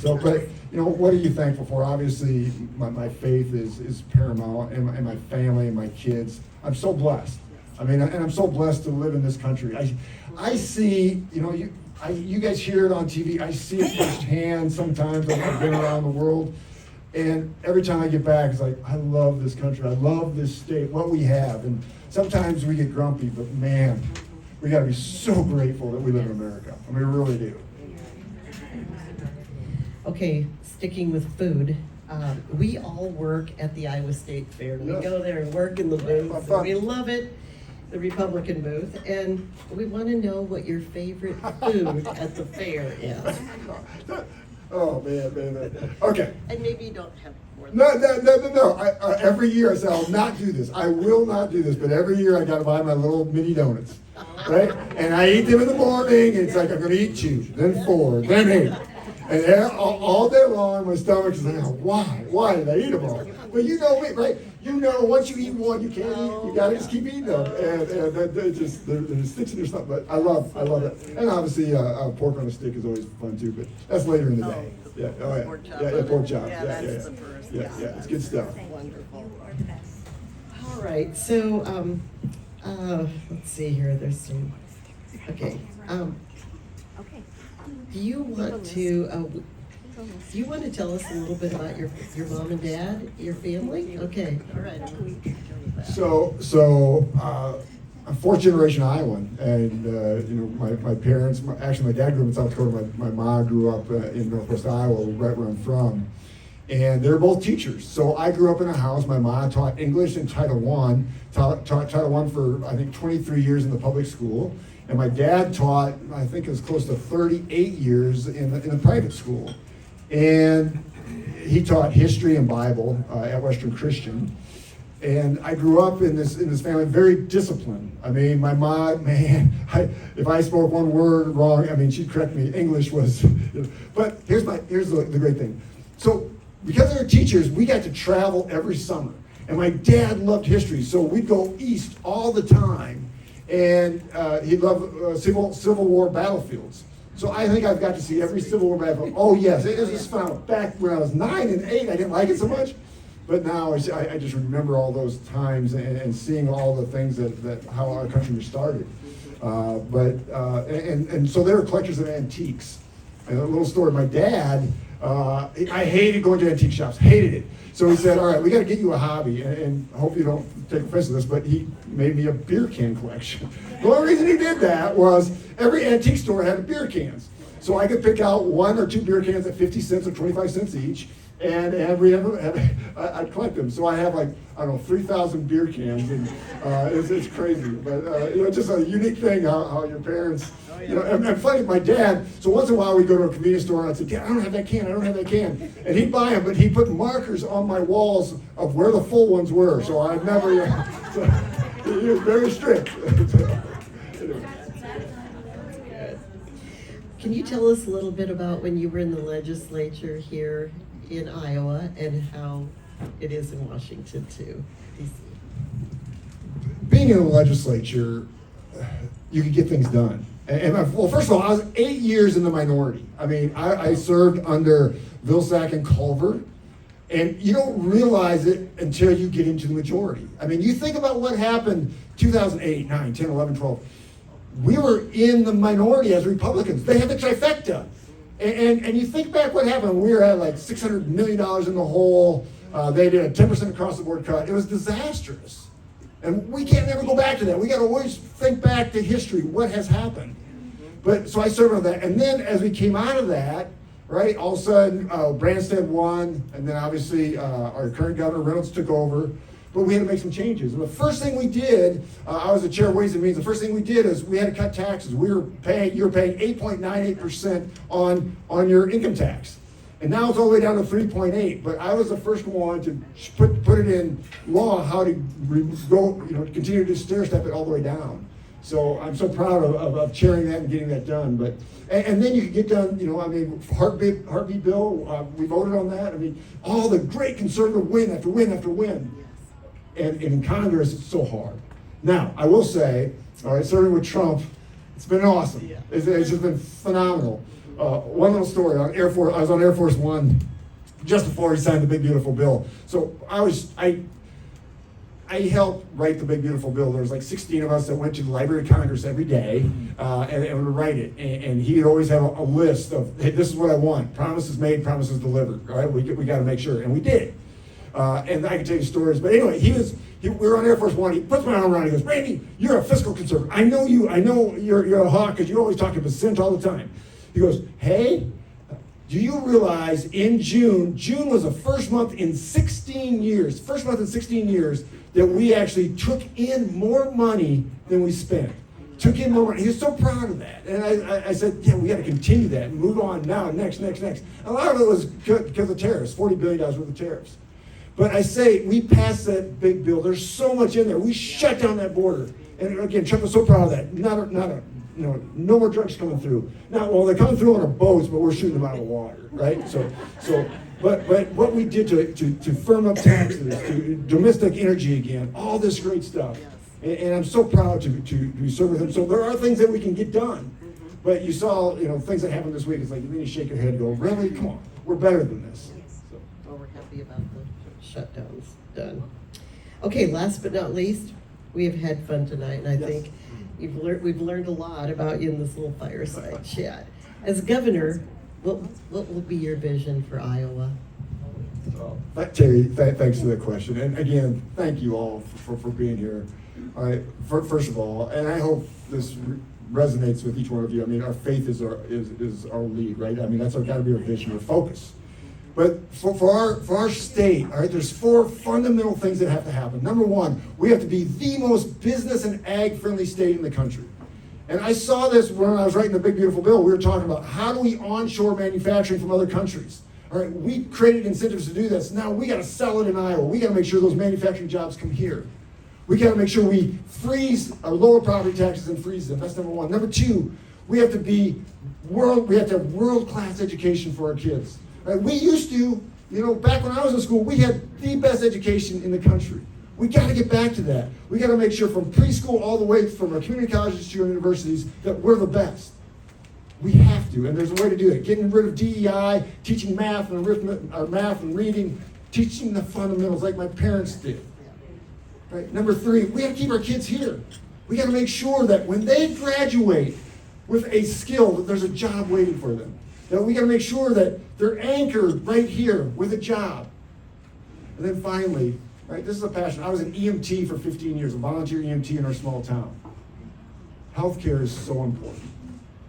But you know, what are you thankful for? Obviously, my faith is paramount, and my family and my kids. I'm so blessed. I mean, and I'm so blessed to live in this country. I see, you know, you guys hear it on TV. I see it firsthand sometimes. I've been around the world. And every time I get back, it's like, I love this country. I love this state, what we have. And sometimes we get grumpy, but man, we got to be so grateful that we live in America. I mean, we really do. Okay, sticking with food, we all work at the Iowa State Fair. We go there and work in the booth. And we love it, the Republican booth. And we want to know what your favorite food at the fair is. Oh, man. Okay. And maybe you don't have more than No. Every year I say, I'll not do this. I will not do this. But every year I got to buy my little mini donuts, right? And I eat them in the morning. And it's like, I'm going to eat 2, then 4, then 8. And then all day long, my stomach is like, oh, why did I eat them all? But you know me, right? You know, once you eat one, you can't eat. You gotta just keep eating them, and they just they're sticks in your stomach. But I love it. And obviously, pork on a stick is always fun too. But that's later in the day. Yeah, pork chop. Yeah, it's good stuff. Wonderful. All right, so let's see here. There's some. Okay. Do you want to tell us a little bit about your mom and dad, your family? Okay, all right. So I'm 4th generation Iowan, and you know, my parents. Actually, my dad grew up in South Dakota. My mom grew up in Northwest Iowa, right where I'm from, and they're both teachers. So I grew up in a house. My mom taught English and Title I. Taught Title I for I think 23 years in the public school. And my dad taught, I think it was close to 38 years in the private school. And he taught history and Bible at Western Christian. And I grew up in this family, very disciplined. I mean, my mom, man, if I spoke one word wrong, I mean, she'd correct me. English was, but here's the great thing. So because they were teachers, we got to travel every summer. And my dad loved history, so we'd go east all the time. And he loved Civil War battlefields. So I think I've got to see every Civil War battlefield. Oh yes, it was just fun. Back when I was 9 and 8, I didn't like it so much. But now I just remember all those times and seeing all the things that how our country was started. And so they were collectors of antiques. And a little story, my dad, I hated going to antique shops, hated it. So he said, all right, we got to get you a hobby, and hope you don't take offense to this, but he made me a beer can collection. The only reason he did that was every antique store had beer cans. So I could pick out 1 or 2 beer cans at 50 cents or 25 cents each, and I'd collect them. So I have like, I don't know, 3,000 beer cans, and it's crazy. But you know, just a unique thing how your parents, you know, and funny, my dad, so once in a while we'd go to a convenience store and I'd say, Dad, I don't have that can, I don't have that can. And he'd buy them, but he'd put markers on my walls of where the full ones were. So I'd never, so he was very strict. Can you tell us a little bit about when you were in the legislature here in Iowa and how it is in Washington too, DC? Being in the legislature, you can get things done. Well, first of all, I was 8 years in the minority. I mean, I served under Vilsack and Culver, and you don't realize it until you get into the majority. I mean, you think about what happened 2008, 9, 10, 11, 12. We were in the minority as Republicans. They had the trifecta. And you think back what happened. We were at like $600 million in the hole. They did a 10% across the board cut. It was disastrous. And we can't never go back to that. We got to always think back to history, what has happened. But so I served on that. And then as we came out of that, right, all of a sudden Branstad won. And then obviously our current governor, Reynolds, took over. But we had to make some changes. And the first thing we did, I was the chair of Ways and Means, the first thing we did is we had to cut taxes. You were paying 8.98% on your income tax. And now it's all the way down to 3.8. But I was the first one to put it in law how to continue to stair step it all the way down. So I'm so proud of chairing that and getting that done. But and then you can get done, I mean, heartbeat bill, we voted on that. I mean, all the great conservative win after win after win. And in Congress, it's so hard. Now, I will say, all right, serving with Trump, it's been awesome. It's just been phenomenal. One little story, I was on Air Force One just before he signed the Big Beautiful Bill. So I helped write the Big Beautiful Bill. There was like 16 of us that went to the Library of Congress every day and would write it. And he would always have a list of, hey, this is what I want. Promises made, promises delivered. All right, we got to make sure, and we did. And I can tell you stories, but anyway, we were on Air Force One. He puts my arm around. He goes, "Randy, you're a fiscal conservative. I know you. I know you're a hawk because you always talk to percent all the time." He goes, "Hey, do you realize in June was the first month in 16 years that we actually took in more money than we spent. Took in more money." He was so proud of that. And I said, yeah, we got to continue that and move on now, next. A lot of it was because of tariffs, $40 billion worth of tariffs. But I say, we passed that big bill. There's so much in there. We shut down that border. And again, Trump was so proud of that. No more drugs coming through. Now, well, they're coming through on our boats, but we're shooting them out of the water, right? But what we did to firm up taxes, to domestic energy again, all this great stuff. And I'm so proud to serve with him. So there are things that we can get done. But you saw, things that happened this week. It's like, you need to shake your head and go, really? Come on. We're better than this. So. Well, we're happy about the shutdowns done. Okay, last but not least, we have had fun tonight, and I think we've learned a lot about you in this little fireside chat. As governor, what will be your vision for Iowa? Terry, thanks for that question. And again, thank you all for being here. All right, first of all, and I hope this resonates with each one of you. I mean, our faith is our lead, right? I mean, that's got to be our vision, our focus. But for our state, all right, there's 4 fundamental things that have to happen. Number 1, we have to be the most business and ag-friendly state in the country. And I saw this when I was writing the Big Beautiful Bill. We were talking about how do we onshore manufacturing from other countries. All right, we created incentives to do this. Now we got to sell it in Iowa. We got to make sure those manufacturing jobs come here. We got to make sure we freeze or lower property taxes and freeze them. That's number one. Number two, we have to have world-class education for our kids. Right? We used to, back when I was in school, we had the best education in the country. We got to get back to that. We got to make sure from preschool all the way from our community colleges to our universities that we're the best. We have to, and there's a way to do it. Getting rid of DEI, teaching math and math and reading, teaching the fundamentals like my parents did. Right? Number three, we have to keep our kids here. We got to make sure that when they graduate with a skill, that there's a job waiting for them. That we got to make sure that they're anchored right here with a job. And then finally, right, this is a passion. I was an EMT for 15 years, a volunteer EMT in our small town. Healthcare is so important.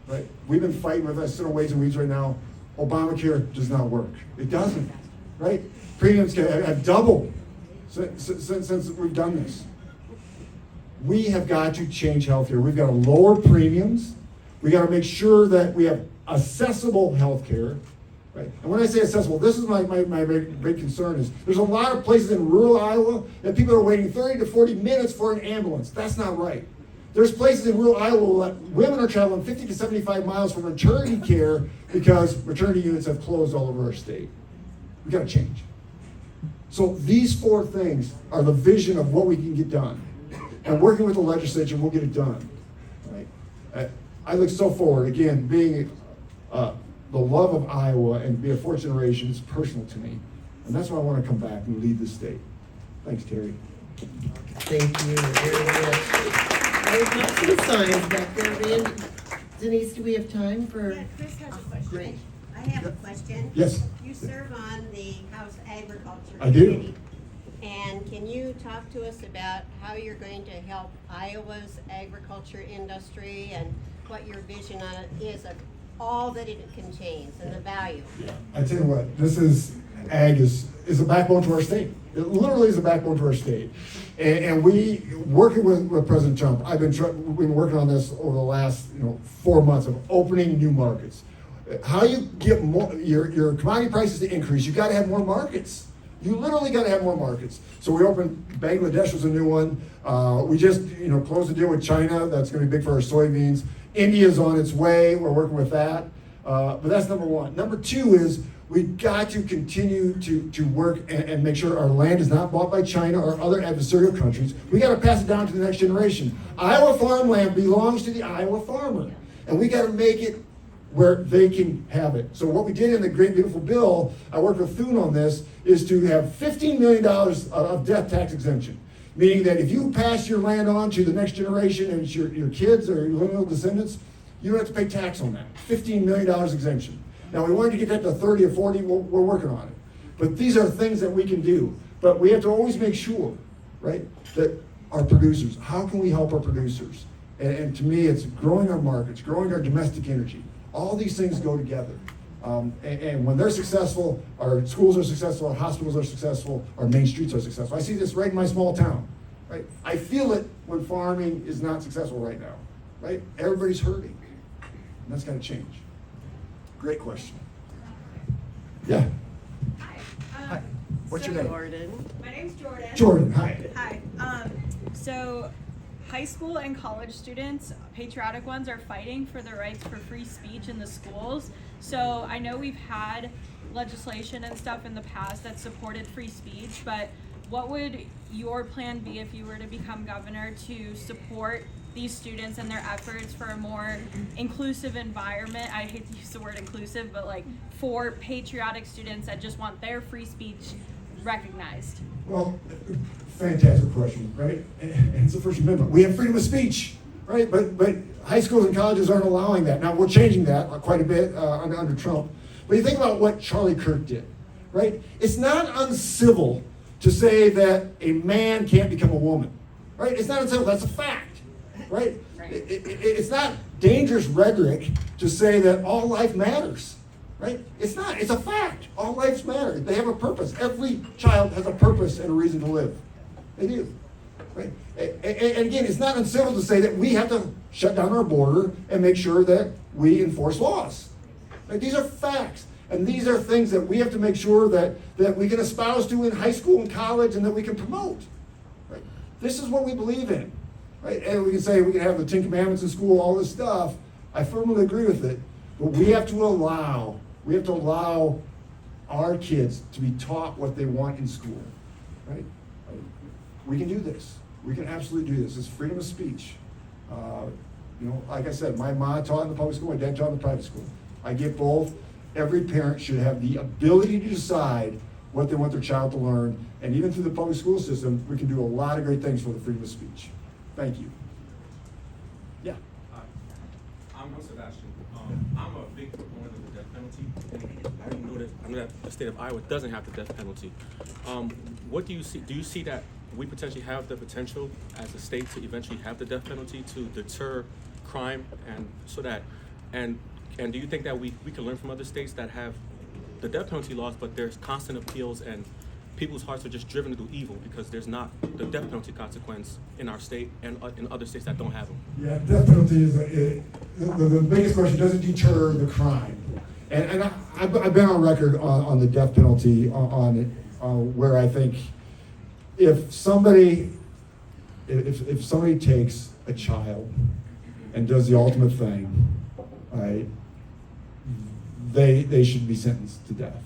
Right? We've been fighting with us in Ways and Weeds right now. Obamacare does not work. It doesn't. Right? Premiums have doubled since we've done this. We have got to change healthcare. We've got to lower premiums. We got to make sure that we have accessible healthcare. Right? And when I say accessible, this is my big concern is there's a lot of places in rural Iowa that people are waiting 30 to 40 minutes for an ambulance. That's not right. There's places in rural Iowa that women are traveling 50 to 75 miles for maternity care because maternity units have closed all over our state. We got to change. So these four things are the vision of what we can get done. And working with the legislature, we'll get it done. Right? I look so forward, again, being the love of Iowa and be a fourth generation is personal to me. And that's why I want to come back and lead the state. Thanks, Terry. Thank you very much. I have some signs back there, Randy. Denise, do we have time for? Yeah, Chris has a question. Great. I have a question. Yes. You serve on the House Agriculture I do. Committee. And can you talk to us about how you're going to help Iowa's agriculture industry and what your vision on it is of all that it contains and the value? I tell you what, ag is a backbone to our state. It literally is a backbone to our state. And we, working with President Trump, we've been working on this over the last 4 months of opening new markets. How you get more, your commodity prices to increase, you got to have more markets. You literally got to have more markets. So we opened, Bangladesh was a new one. We just closed a deal with China. That's going to be big for our soybeans. India's on its way. We're working with that. But that's number one. Number two is we've got to continue to work and make sure our land is not bought by China or other adversarial countries. We got to pass it down to the next generation. Iowa farmland belongs to the Iowa farmer. And we got to make it where they can have it. So what we did in the Great Beautiful Bill, I worked with Thune on this, is to have $15 million of death tax exemption. Meaning that if you pass your land on to the next generation and it's your kids or your lineal descendants, you don't have to pay tax on that. $15 million exemption. Now we wanted to get that to 30 or 40, we're working on it. But these are things that we can do. But we have to always make sure, right, that our producers, how can we help our producers? And to me, it's growing our markets, growing our domestic energy. All these things go together. And when they're successful, our schools are successful, our hospitals are successful, our main streets are successful. I see this right in my small town, right? I feel it when farming is not successful right now, right? Everybody's hurting, and that's gotta change. Great question. Yeah, Hi. what's your So- name? Jordan. My name's Jordan. Jordan, hi. Hi. So high school and college students, patriotic ones, are fighting for the rights for free speech in the schools. So I know we've had legislation and stuff in the past that supported free speech, but what would your plan be if you were to become governor to support these students and their efforts for a more inclusive environment? I hate to use the word inclusive, but like for patriotic students that just want their free speech recognized. Well, fantastic question, right? And it's the First Amendment. We have freedom of speech, right? But high schools and colleges aren't allowing that. Now, we're changing that quite a bit under Trump. But you think about what Charlie Kirk did, right? It's not uncivil to say that a man can't become a woman, right? It's not uncivil, that's a fact, right? It's not dangerous rhetoric to say that all life matters. Right? It's not. It's a fact. All lives matter. They have a purpose. Every child has a purpose and a reason to live. They do. Right? And again, it's not uncivil to say that we have to shut down our border and make sure that we enforce laws. Right? These are facts. And these are things that we have to make sure that we can espouse to in high school and college and that we can promote. Right? This is what we believe in. Right? And we can say we can have the 10 Commandments in school, all this stuff. I firmly agree with it. But we have to allow our kids to be taught what they want in school. Right? We can do this. We can absolutely do this. It's freedom of speech. Like I said, my mom taught in the public school, my dad taught in the private school. I get both. Every parent should have the ability to decide what they want their child to learn. And even through the public school system, we can do a lot of great things for the freedom of speech. Thank you. Yeah. I'm Sebastian. I'm a big proponent of the death penalty. I know that the state of Iowa doesn't have the death penalty. What do you see? Do you see that we potentially have the potential as a state to eventually have the death penalty to deter crime and do you think that we can learn from other states that have the death penalty laws, but there's constant appeals and people's hearts are just driven to do evil because there's not the death penalty consequence in our state and in other states that don't have them? Yeah, death penalty is the biggest question. Does it deter the crime? And I've been on record on the death penalty on where I think if somebody takes a child and does the ultimate thing, right, they should be sentenced to death.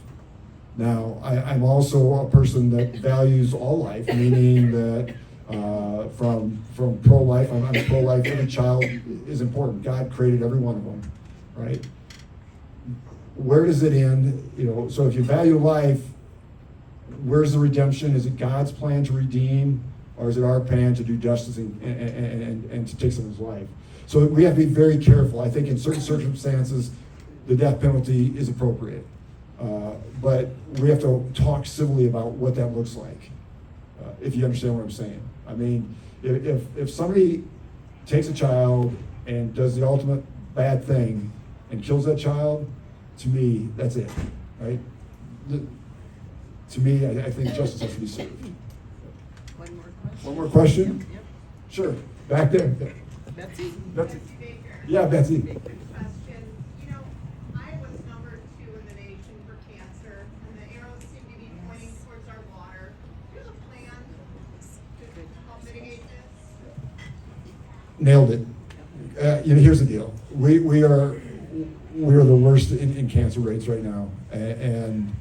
Now, I'm also a person that values all life, meaning that from pro-life, I'm pro-life. Every child is important. God created every one of them, right? Where does it end? So if you value life, where's the redemption? Is it God's plan to redeem, or is it our plan to do justice and to take someone's life? So we have to be very careful. I think in certain circumstances, the death penalty is appropriate. But we have to talk civilly about what that looks like, if you understand what I'm saying. I mean, if somebody takes a child and does the ultimate bad thing and kills that child, to me, that's it, right? To me, I think justice has to be served. One more question? Yep. Sure, back there. Betsy? Betsy. Yeah, Betsy. Question. Iowa's number 2 in the nation for cancer, and the arrows seem to be pointing towards our water. Do you have a plan to help mitigate this? Nailed it. Here's the deal. We are the worst in cancer rates right now, and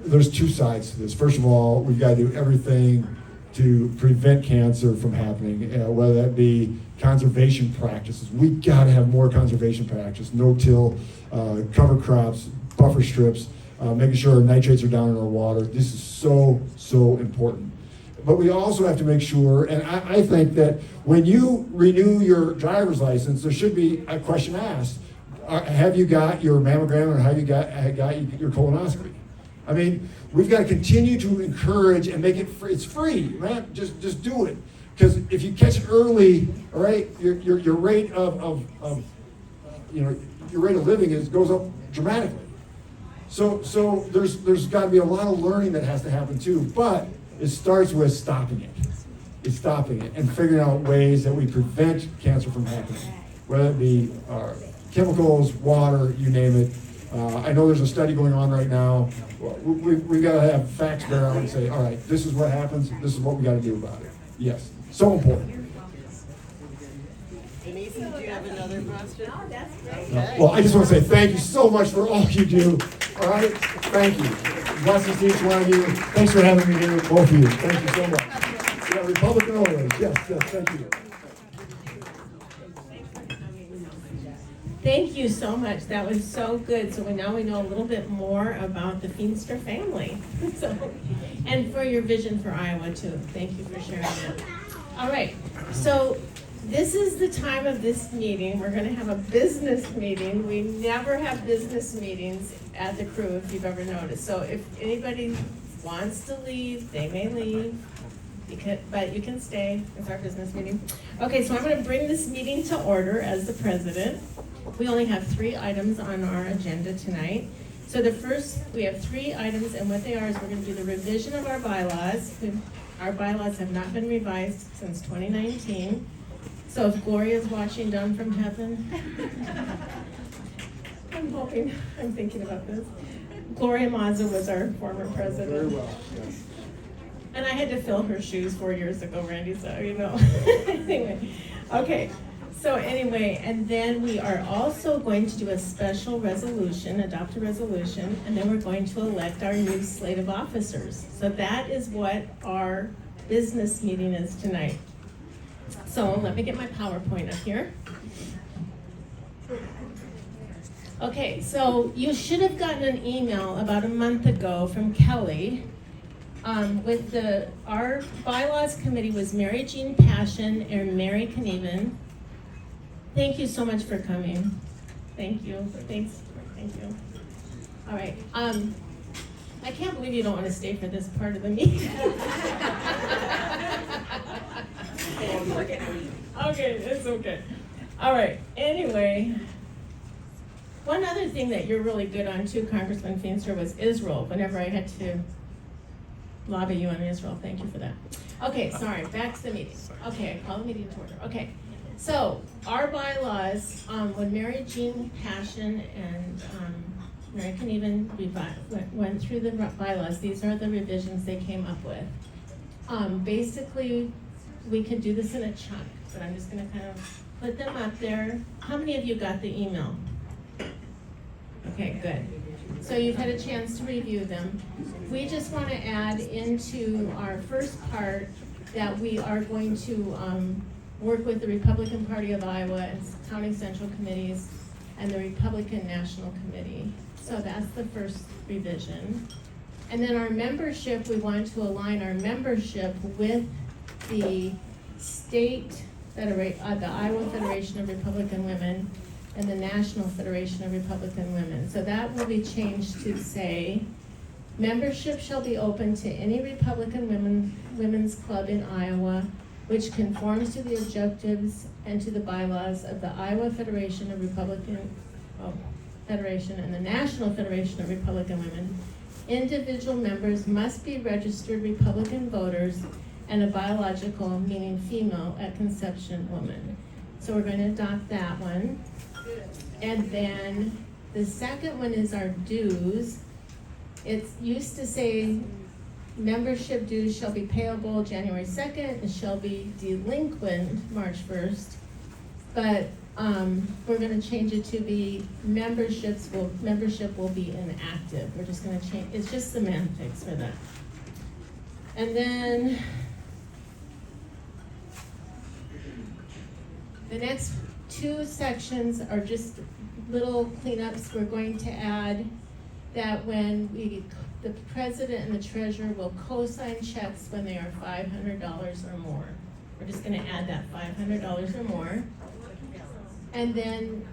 there's two sides to this. First of all, we've got to do everything to prevent cancer from happening, whether that be conservation practices. We got to have more conservation practices, no-till, cover crops, buffer strips, making sure our nitrates are down in our water. This is so important. But we also have to make sure, and I think that when you renew your driver's license, there should be a question asked. Have you got your mammogram, or have you got your colonoscopy? I mean, we've got to continue to encourage and make it free. It's free, man. Just do it. Because if you catch it early, all right, your rate of your rate of living goes up dramatically. So there's got to be a lot of learning that has to happen too. But it starts with stopping it. It's stopping it and figuring out ways that we prevent cancer from happening, whether it be chemicals, water, you name it. I know there's a study going on right now. We've got to have facts bear out and say, all right, this is what happens, this is what we got to do about it. Yes, so important. Denise, do you have another question? No, that's great. Okay. Well, I just want to say thank you so much for all you do. All right, thank you. Blessings to each one of you. Thanks for having me here, both of you. Thank you so much. Yeah, Republican always. Yes, thank you. Thank you so much. That was so good. So now we know a little bit more about the Feenstra family. And for your vision for Iowa too. Thank you for sharing that. All right. So this is the time of this meeting. We're going to have a business meeting. We never have business meetings at the crew, if you've ever noticed. So if anybody wants to leave, they may leave. But you can stay. It's our business meeting. Okay, so I'm going to bring this meeting to order as the president. We only have 3 items on our agenda tonight. So we have 3 items, and what they are is we're going to do the revision of our bylaws. Our bylaws have not been revised since 2019. So if Gloria's watching down from heaven, I'm hoping, I'm thinking about this. Gloria Mazza was our former president. Very well, yes. And I had to fill her shoes 4 years ago, Randy, so you know. Anyway, okay. So anyway, and then we are also going to do a special resolution, adopt a resolution, and then we're going to elect our new slate of officers. So that is what our business meeting is tonight. So let me get my PowerPoint up here. Okay, so you should have gotten an email about a month ago from Kelly. Our bylaws committee was Mary Jean Passion and Mary Knieven. Thank you so much for coming. Thank you. Thanks. Thank you. All right. I can't believe you don't want to stay for this part of the meeting. Okay, it's okay. All right. Anyway, one other thing that you're really good on too, Congressman Feenstra, was Israel. Whenever I had to lobby you on Israel, thank you for that. Okay, sorry. Back to the meeting. Okay, I call the meeting to order. Okay. So, our bylaws, when Mary Jean Passion and Mary Knieven went through the bylaws, these are the revisions they came up with. Basically, we could do this in a chunk, but I'm just gonna kind of put them up there. How many of you got the email? Okay, good. So you've had a chance to review them. We just wanna add into our first part that we are going to work with the Republican Party of Iowa and County Central Committees and the Republican National Committee. So that's the first revision. And then our membership, we want to align our membership with the state the Iowa Federation of Republican Women and the National Federation of Republican Women. So that will be changed to say, membership shall be open to any Republican women's club in Iowa which conforms to the objectives and to the bylaws of the Iowa Federation and the National Federation of Republican Women. Individual members must be registered Republican voters and a biological, meaning female, at conception woman. So we're going to adopt that one. And then the second one is our dues. It used to say membership dues shall be payable January 2nd and shall be delinquent March 1st. But we're going to change it to be membership will be inactive. We're just going to change, it's just semantics for that. And then the next two sections are just little cleanups. We're going to add that when the president and the treasurer will co-sign checks when they are $500 or more. We're just gonna add that $500 or more. And then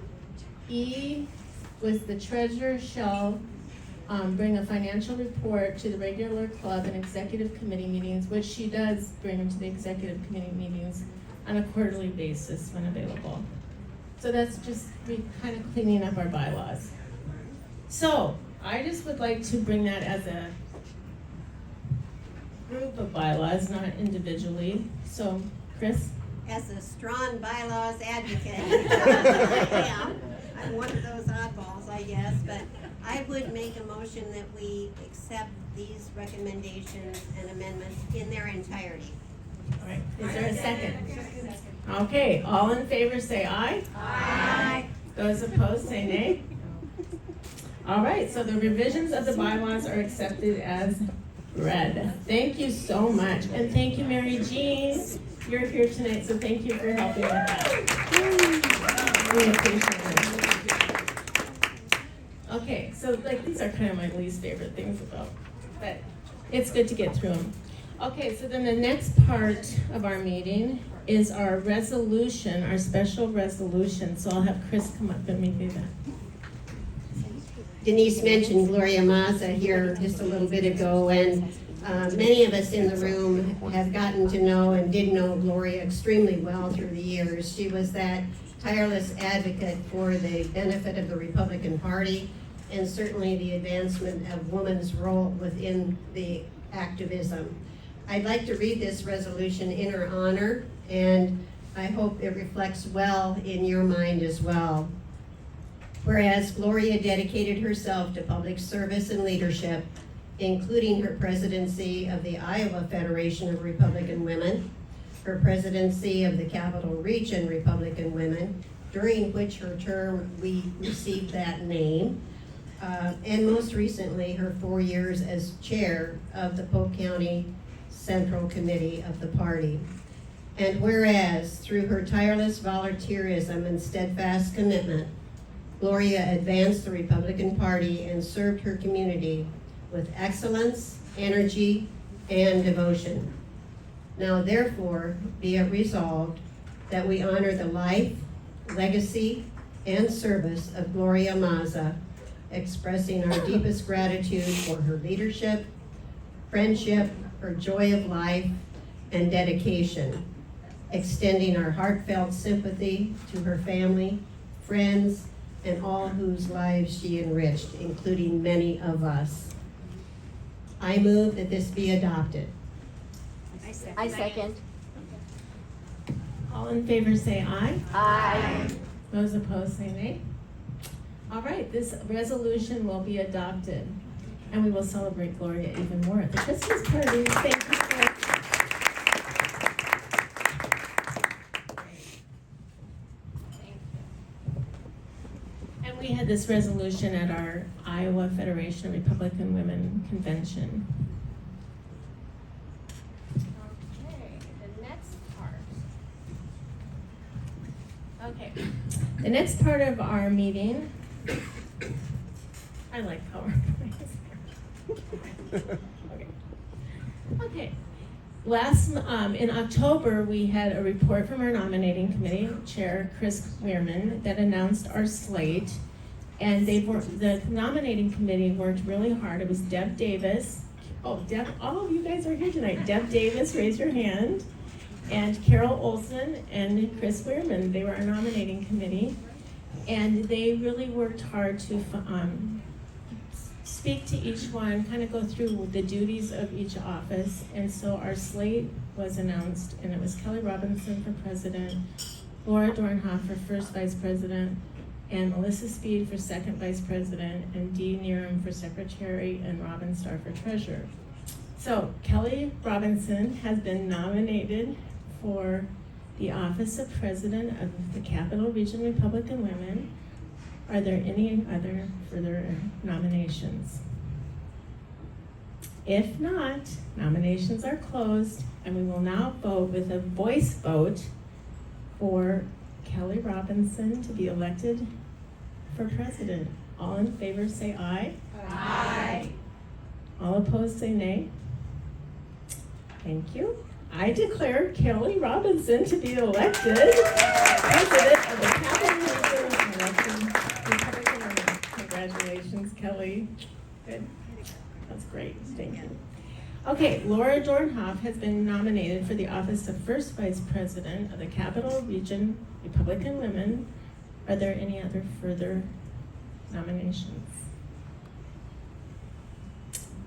E was the treasurer shall bring a financial report to the regular club and executive committee meetings, which she does bring them to the executive committee meetings on a quarterly basis when available. So that's just kind of cleaning up our bylaws. So I just would like to bring that as a group of bylaws, not individually. So, Chris? As a strong bylaws advocate, I'm one of those oddballs, I guess, but I would make a motion that we accept these recommendations and amendments in their entirety. All right, is there a second? Okay, all in favor say aye. Aye. Those opposed say nay. All right, so the revisions of the bylaws are accepted as read. Thank you so much, and thank you, Mary Jean. You're here tonight, so thank you for helping with that. We appreciate it. Okay, so these are kind of my least favorite things about, but it's good to get through them. Okay, so then the next part of our meeting is our resolution, our special resolution. So I'll have Chris come up and review that. Denise mentioned Gloria Mazza here just a little bit ago, and many of us in the room have gotten to know and did know Gloria extremely well through the years. She was that tireless advocate for the benefit of the Republican Party and certainly the advancement of women's role within the activism. I'd like to read this resolution in her honor, and I hope it reflects well in your mind as well. Whereas Gloria dedicated herself to public service and leadership, including her presidency of the Iowa Federation of Republican Women, her presidency of the Capital Region Republican Women, during which her term we received that name, and most recently her 4 years as chair of the Polk County Central Committee of the party. And whereas through her tireless volunteerism and steadfast commitment, Gloria advanced the Republican Party and served her community with excellence, energy, and devotion. Now therefore, be it resolved that we honor the life, legacy, and service of Gloria Maza, expressing our deepest gratitude for her leadership, friendship, her joy of life, and dedication, extending our heartfelt sympathy to her family, friends, and all whose lives she enriched, including many of us. I move that this be adopted. I second. All in favor say aye. Aye. Those opposed say nay. All right, this resolution will be adopted, and we will celebrate Gloria even more at the Christmas party. Thank you for And we had this resolution at our Iowa Federation of Republican Women Convention. Okay, the next part. Okay, the next part of our meeting, I like PowerPoint. Okay. Okay. In October, we had a report from our nominating committee chair, Chris Weirman, that announced our slate. And the nominating committee worked really hard. It was Deb Davis. Oh, Deb, all of you guys are here tonight. Deb Davis, raise your hand. And Carol Olson and Chris Weirman, they were our nominating committee. And they really worked hard to speak to each one, kind of go through the duties of each office. And so our slate was announced, and it was Kelly Robinson for president, Laura Dornhoff for first vice president, and Melissa Speed for second vice president, and Dee Neerum for secretary, and Robin Starr for treasurer. So Kelly Robinson has been nominated for the office of president of the Capital Region Republican Women. Are there any other further nominations? If not, nominations are closed, and we will now vote with a voice vote for Kelly Robinson to be elected for president. All in favor say aye. Aye. All opposed say nay. Thank you. I declare Kelly Robinson to be elected president of the Capital Region elected Republican Women. Congratulations, Kelly. Good. That's great. Thank you. Okay, Laura Dornhoff has been nominated for the office of first vice president of the Capital Region Republican Women. Are there any other further nominations?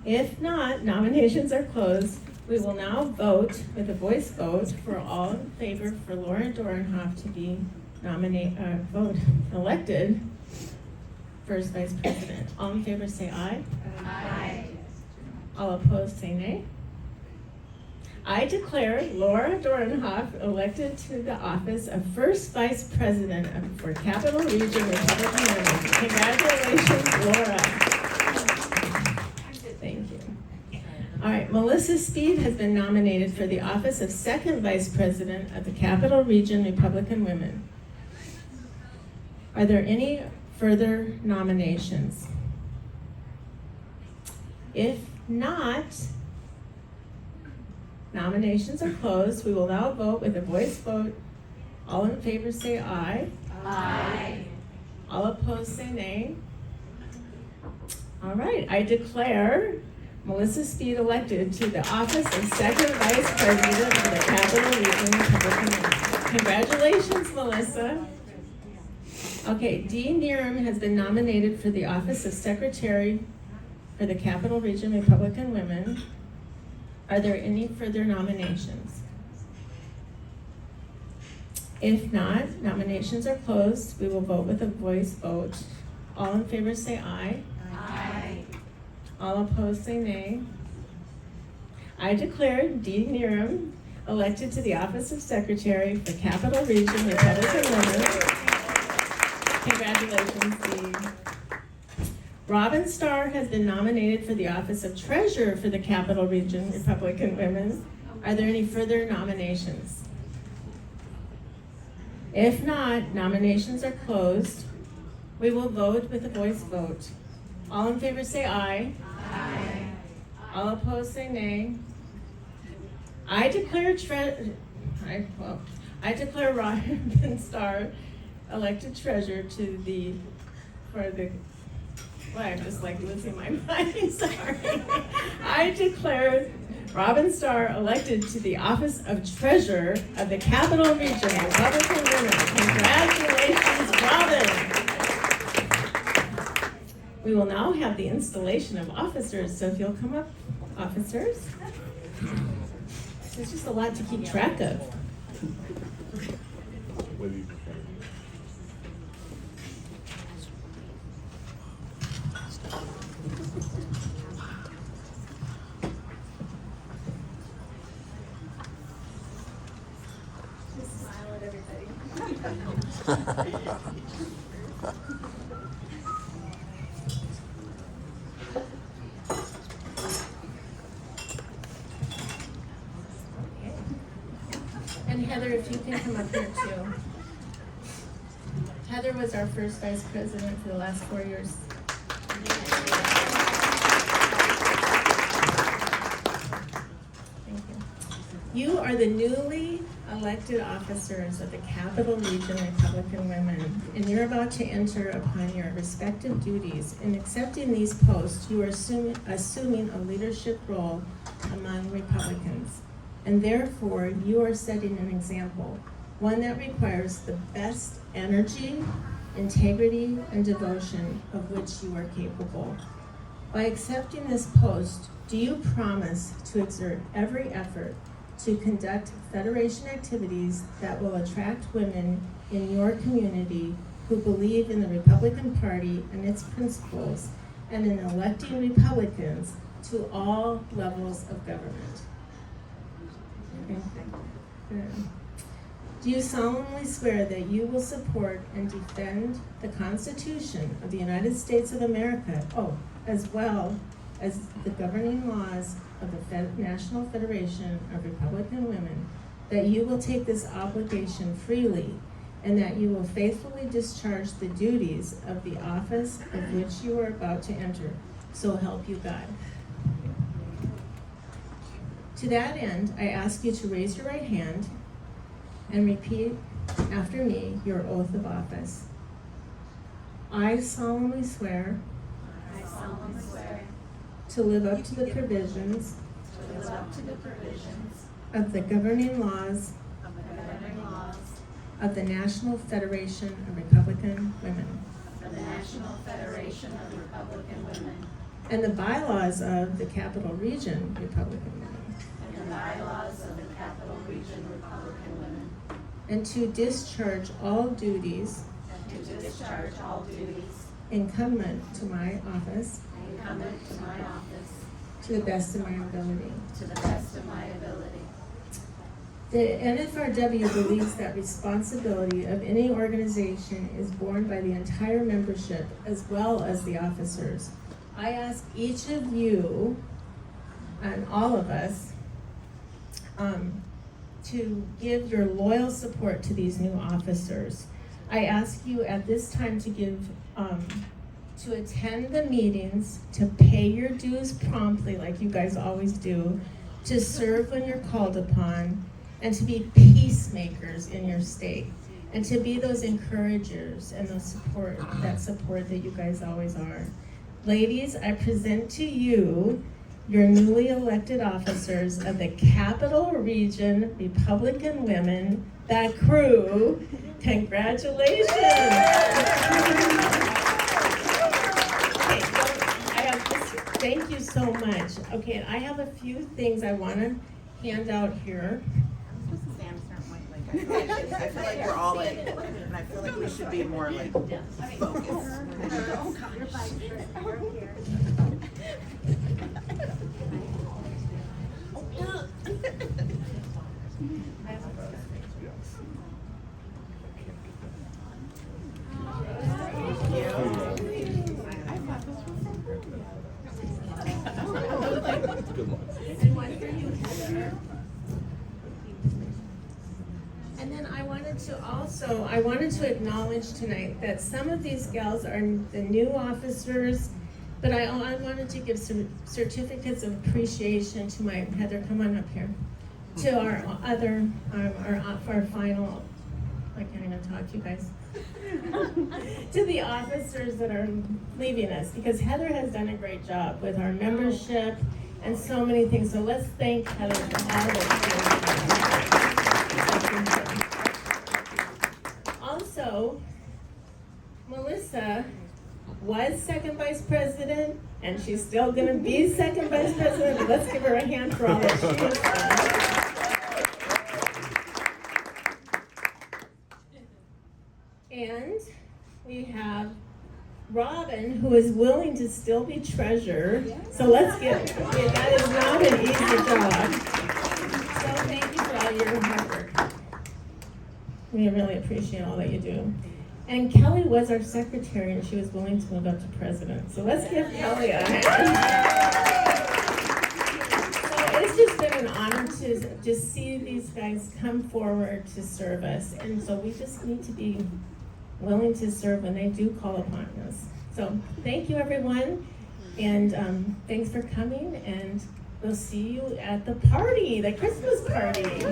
If not, nominations are closed. We will now vote with a voice vote for all in favor for Laura Dornhoff to be elected first vice president. All in favor say aye. Aye. All opposed say nay. I declare Laura Dornhoff elected to the office of first vice president for Capital Region Republican Women. Congratulations, Laura. Thank you. All right, Melissa Speed has been nominated for the office of second vice president of the Capital Region Republican Women. Are there any further nominations? If not, nominations are closed. We will now vote with a voice vote. All in favor say aye. Aye. All opposed say nay. All right, I declare Melissa Speed elected to the office of second vice president of the Capital Region Republican Women. Congratulations, Melissa. Okay, Dee Neerum has been nominated for the office of secretary for the Capital Region Republican Women. Are there any further nominations? If not, nominations are closed. We will vote with a voice vote. All in favor say aye. Aye. All opposed say nay. I declare Dee Needham elected to the office of Secretary for Capital Region Republican Women. Congratulations, Dee. Robin Starr has been nominated for the office of Treasurer for the Capital Region Republican Women. Are there any further nominations? If not, nominations are closed. We will vote with a voice vote. All in favor say aye. Aye. All opposed say nay. I declare Robin Starr elected treasurer I'm just like losing my mind, sorry. I declare Robin Starr elected to the office of treasurer of the Capital Region Republican Women. Congratulations, Robin. We will now have the installation of officers, so if you'll come up, officers. There's just a lot to keep track of. Just smile at everybody. And Heather, if you can come up here too. Heather was our first vice president for the last 4 years. Thank you. You are the newly elected officers of the Capital Region Republican Women, and you're about to enter upon your respective duties. In accepting these posts, you are assuming a leadership role among Republicans. And therefore, you are setting an example, one that requires the best energy, integrity, and devotion of which you are capable. By accepting this post, do you promise to exert every effort to conduct Federation activities that will attract women in your community who believe in the Republican Party and its principles, and in electing Republicans to all levels of government? Do you solemnly swear that you will support and defend the Constitution of the United States of America, as well as the governing laws of the National Federation of Republican Women, that you will take this obligation freely, and that you will faithfully discharge the duties of the office of which you are about to enter? So help you God. To that end, I ask you to raise your right hand and repeat after me your oath of office. I solemnly swear to live up to the provisions of the governing laws of the National Federation of Republican Women and the bylaws of the Capital Region Republican Women. And to discharge all duties incumbent to my office to the best of my ability. The NFRW believes that responsibility of any organization is borne by the entire membership as well as the officers. I ask each of you and all of us to give your loyal support to these new officers. I ask you at this time to to attend the meetings, to pay your dues promptly like you guys always do, to serve when you're called upon, and to be peacemakers in your state, and to be those encouragers and those support that you guys always are. Ladies, I present to you your newly elected officers of the Capital Region Republican Women, that crew. Congratulations. Thank you so much. Okay, I have a few things I want to hand out here. I feel like we're all in, and I feel like we should be more like focused. And then I wanted to acknowledge tonight that some of these gals are the new officers, but I wanted to give some certificates of appreciation to my, Heather, come on up here, to our other, our final, I can't even talk to you guys, to the officers that are leaving us, because Heather has done a great job with our membership and so many things, so let's thank Heather for all those things. Also, Melissa was second vice president, and she's still gonna be second vice president, but let's give her a hand for all that she has done. And we have Robin, who is willing to still be treasurer, so let's give, that is not an easy job. So thank you for all your hard work. We really appreciate all that you do. And Kelly was our secretary, and she was willing to move up to president. So let's give Kelly a hand. So it's just been an honor to just see these guys come forward to serve us. And so we just need to be willing to serve when they do call upon us. So thank you, everyone. And thanks for coming. And we'll see you at the party, the Christmas party.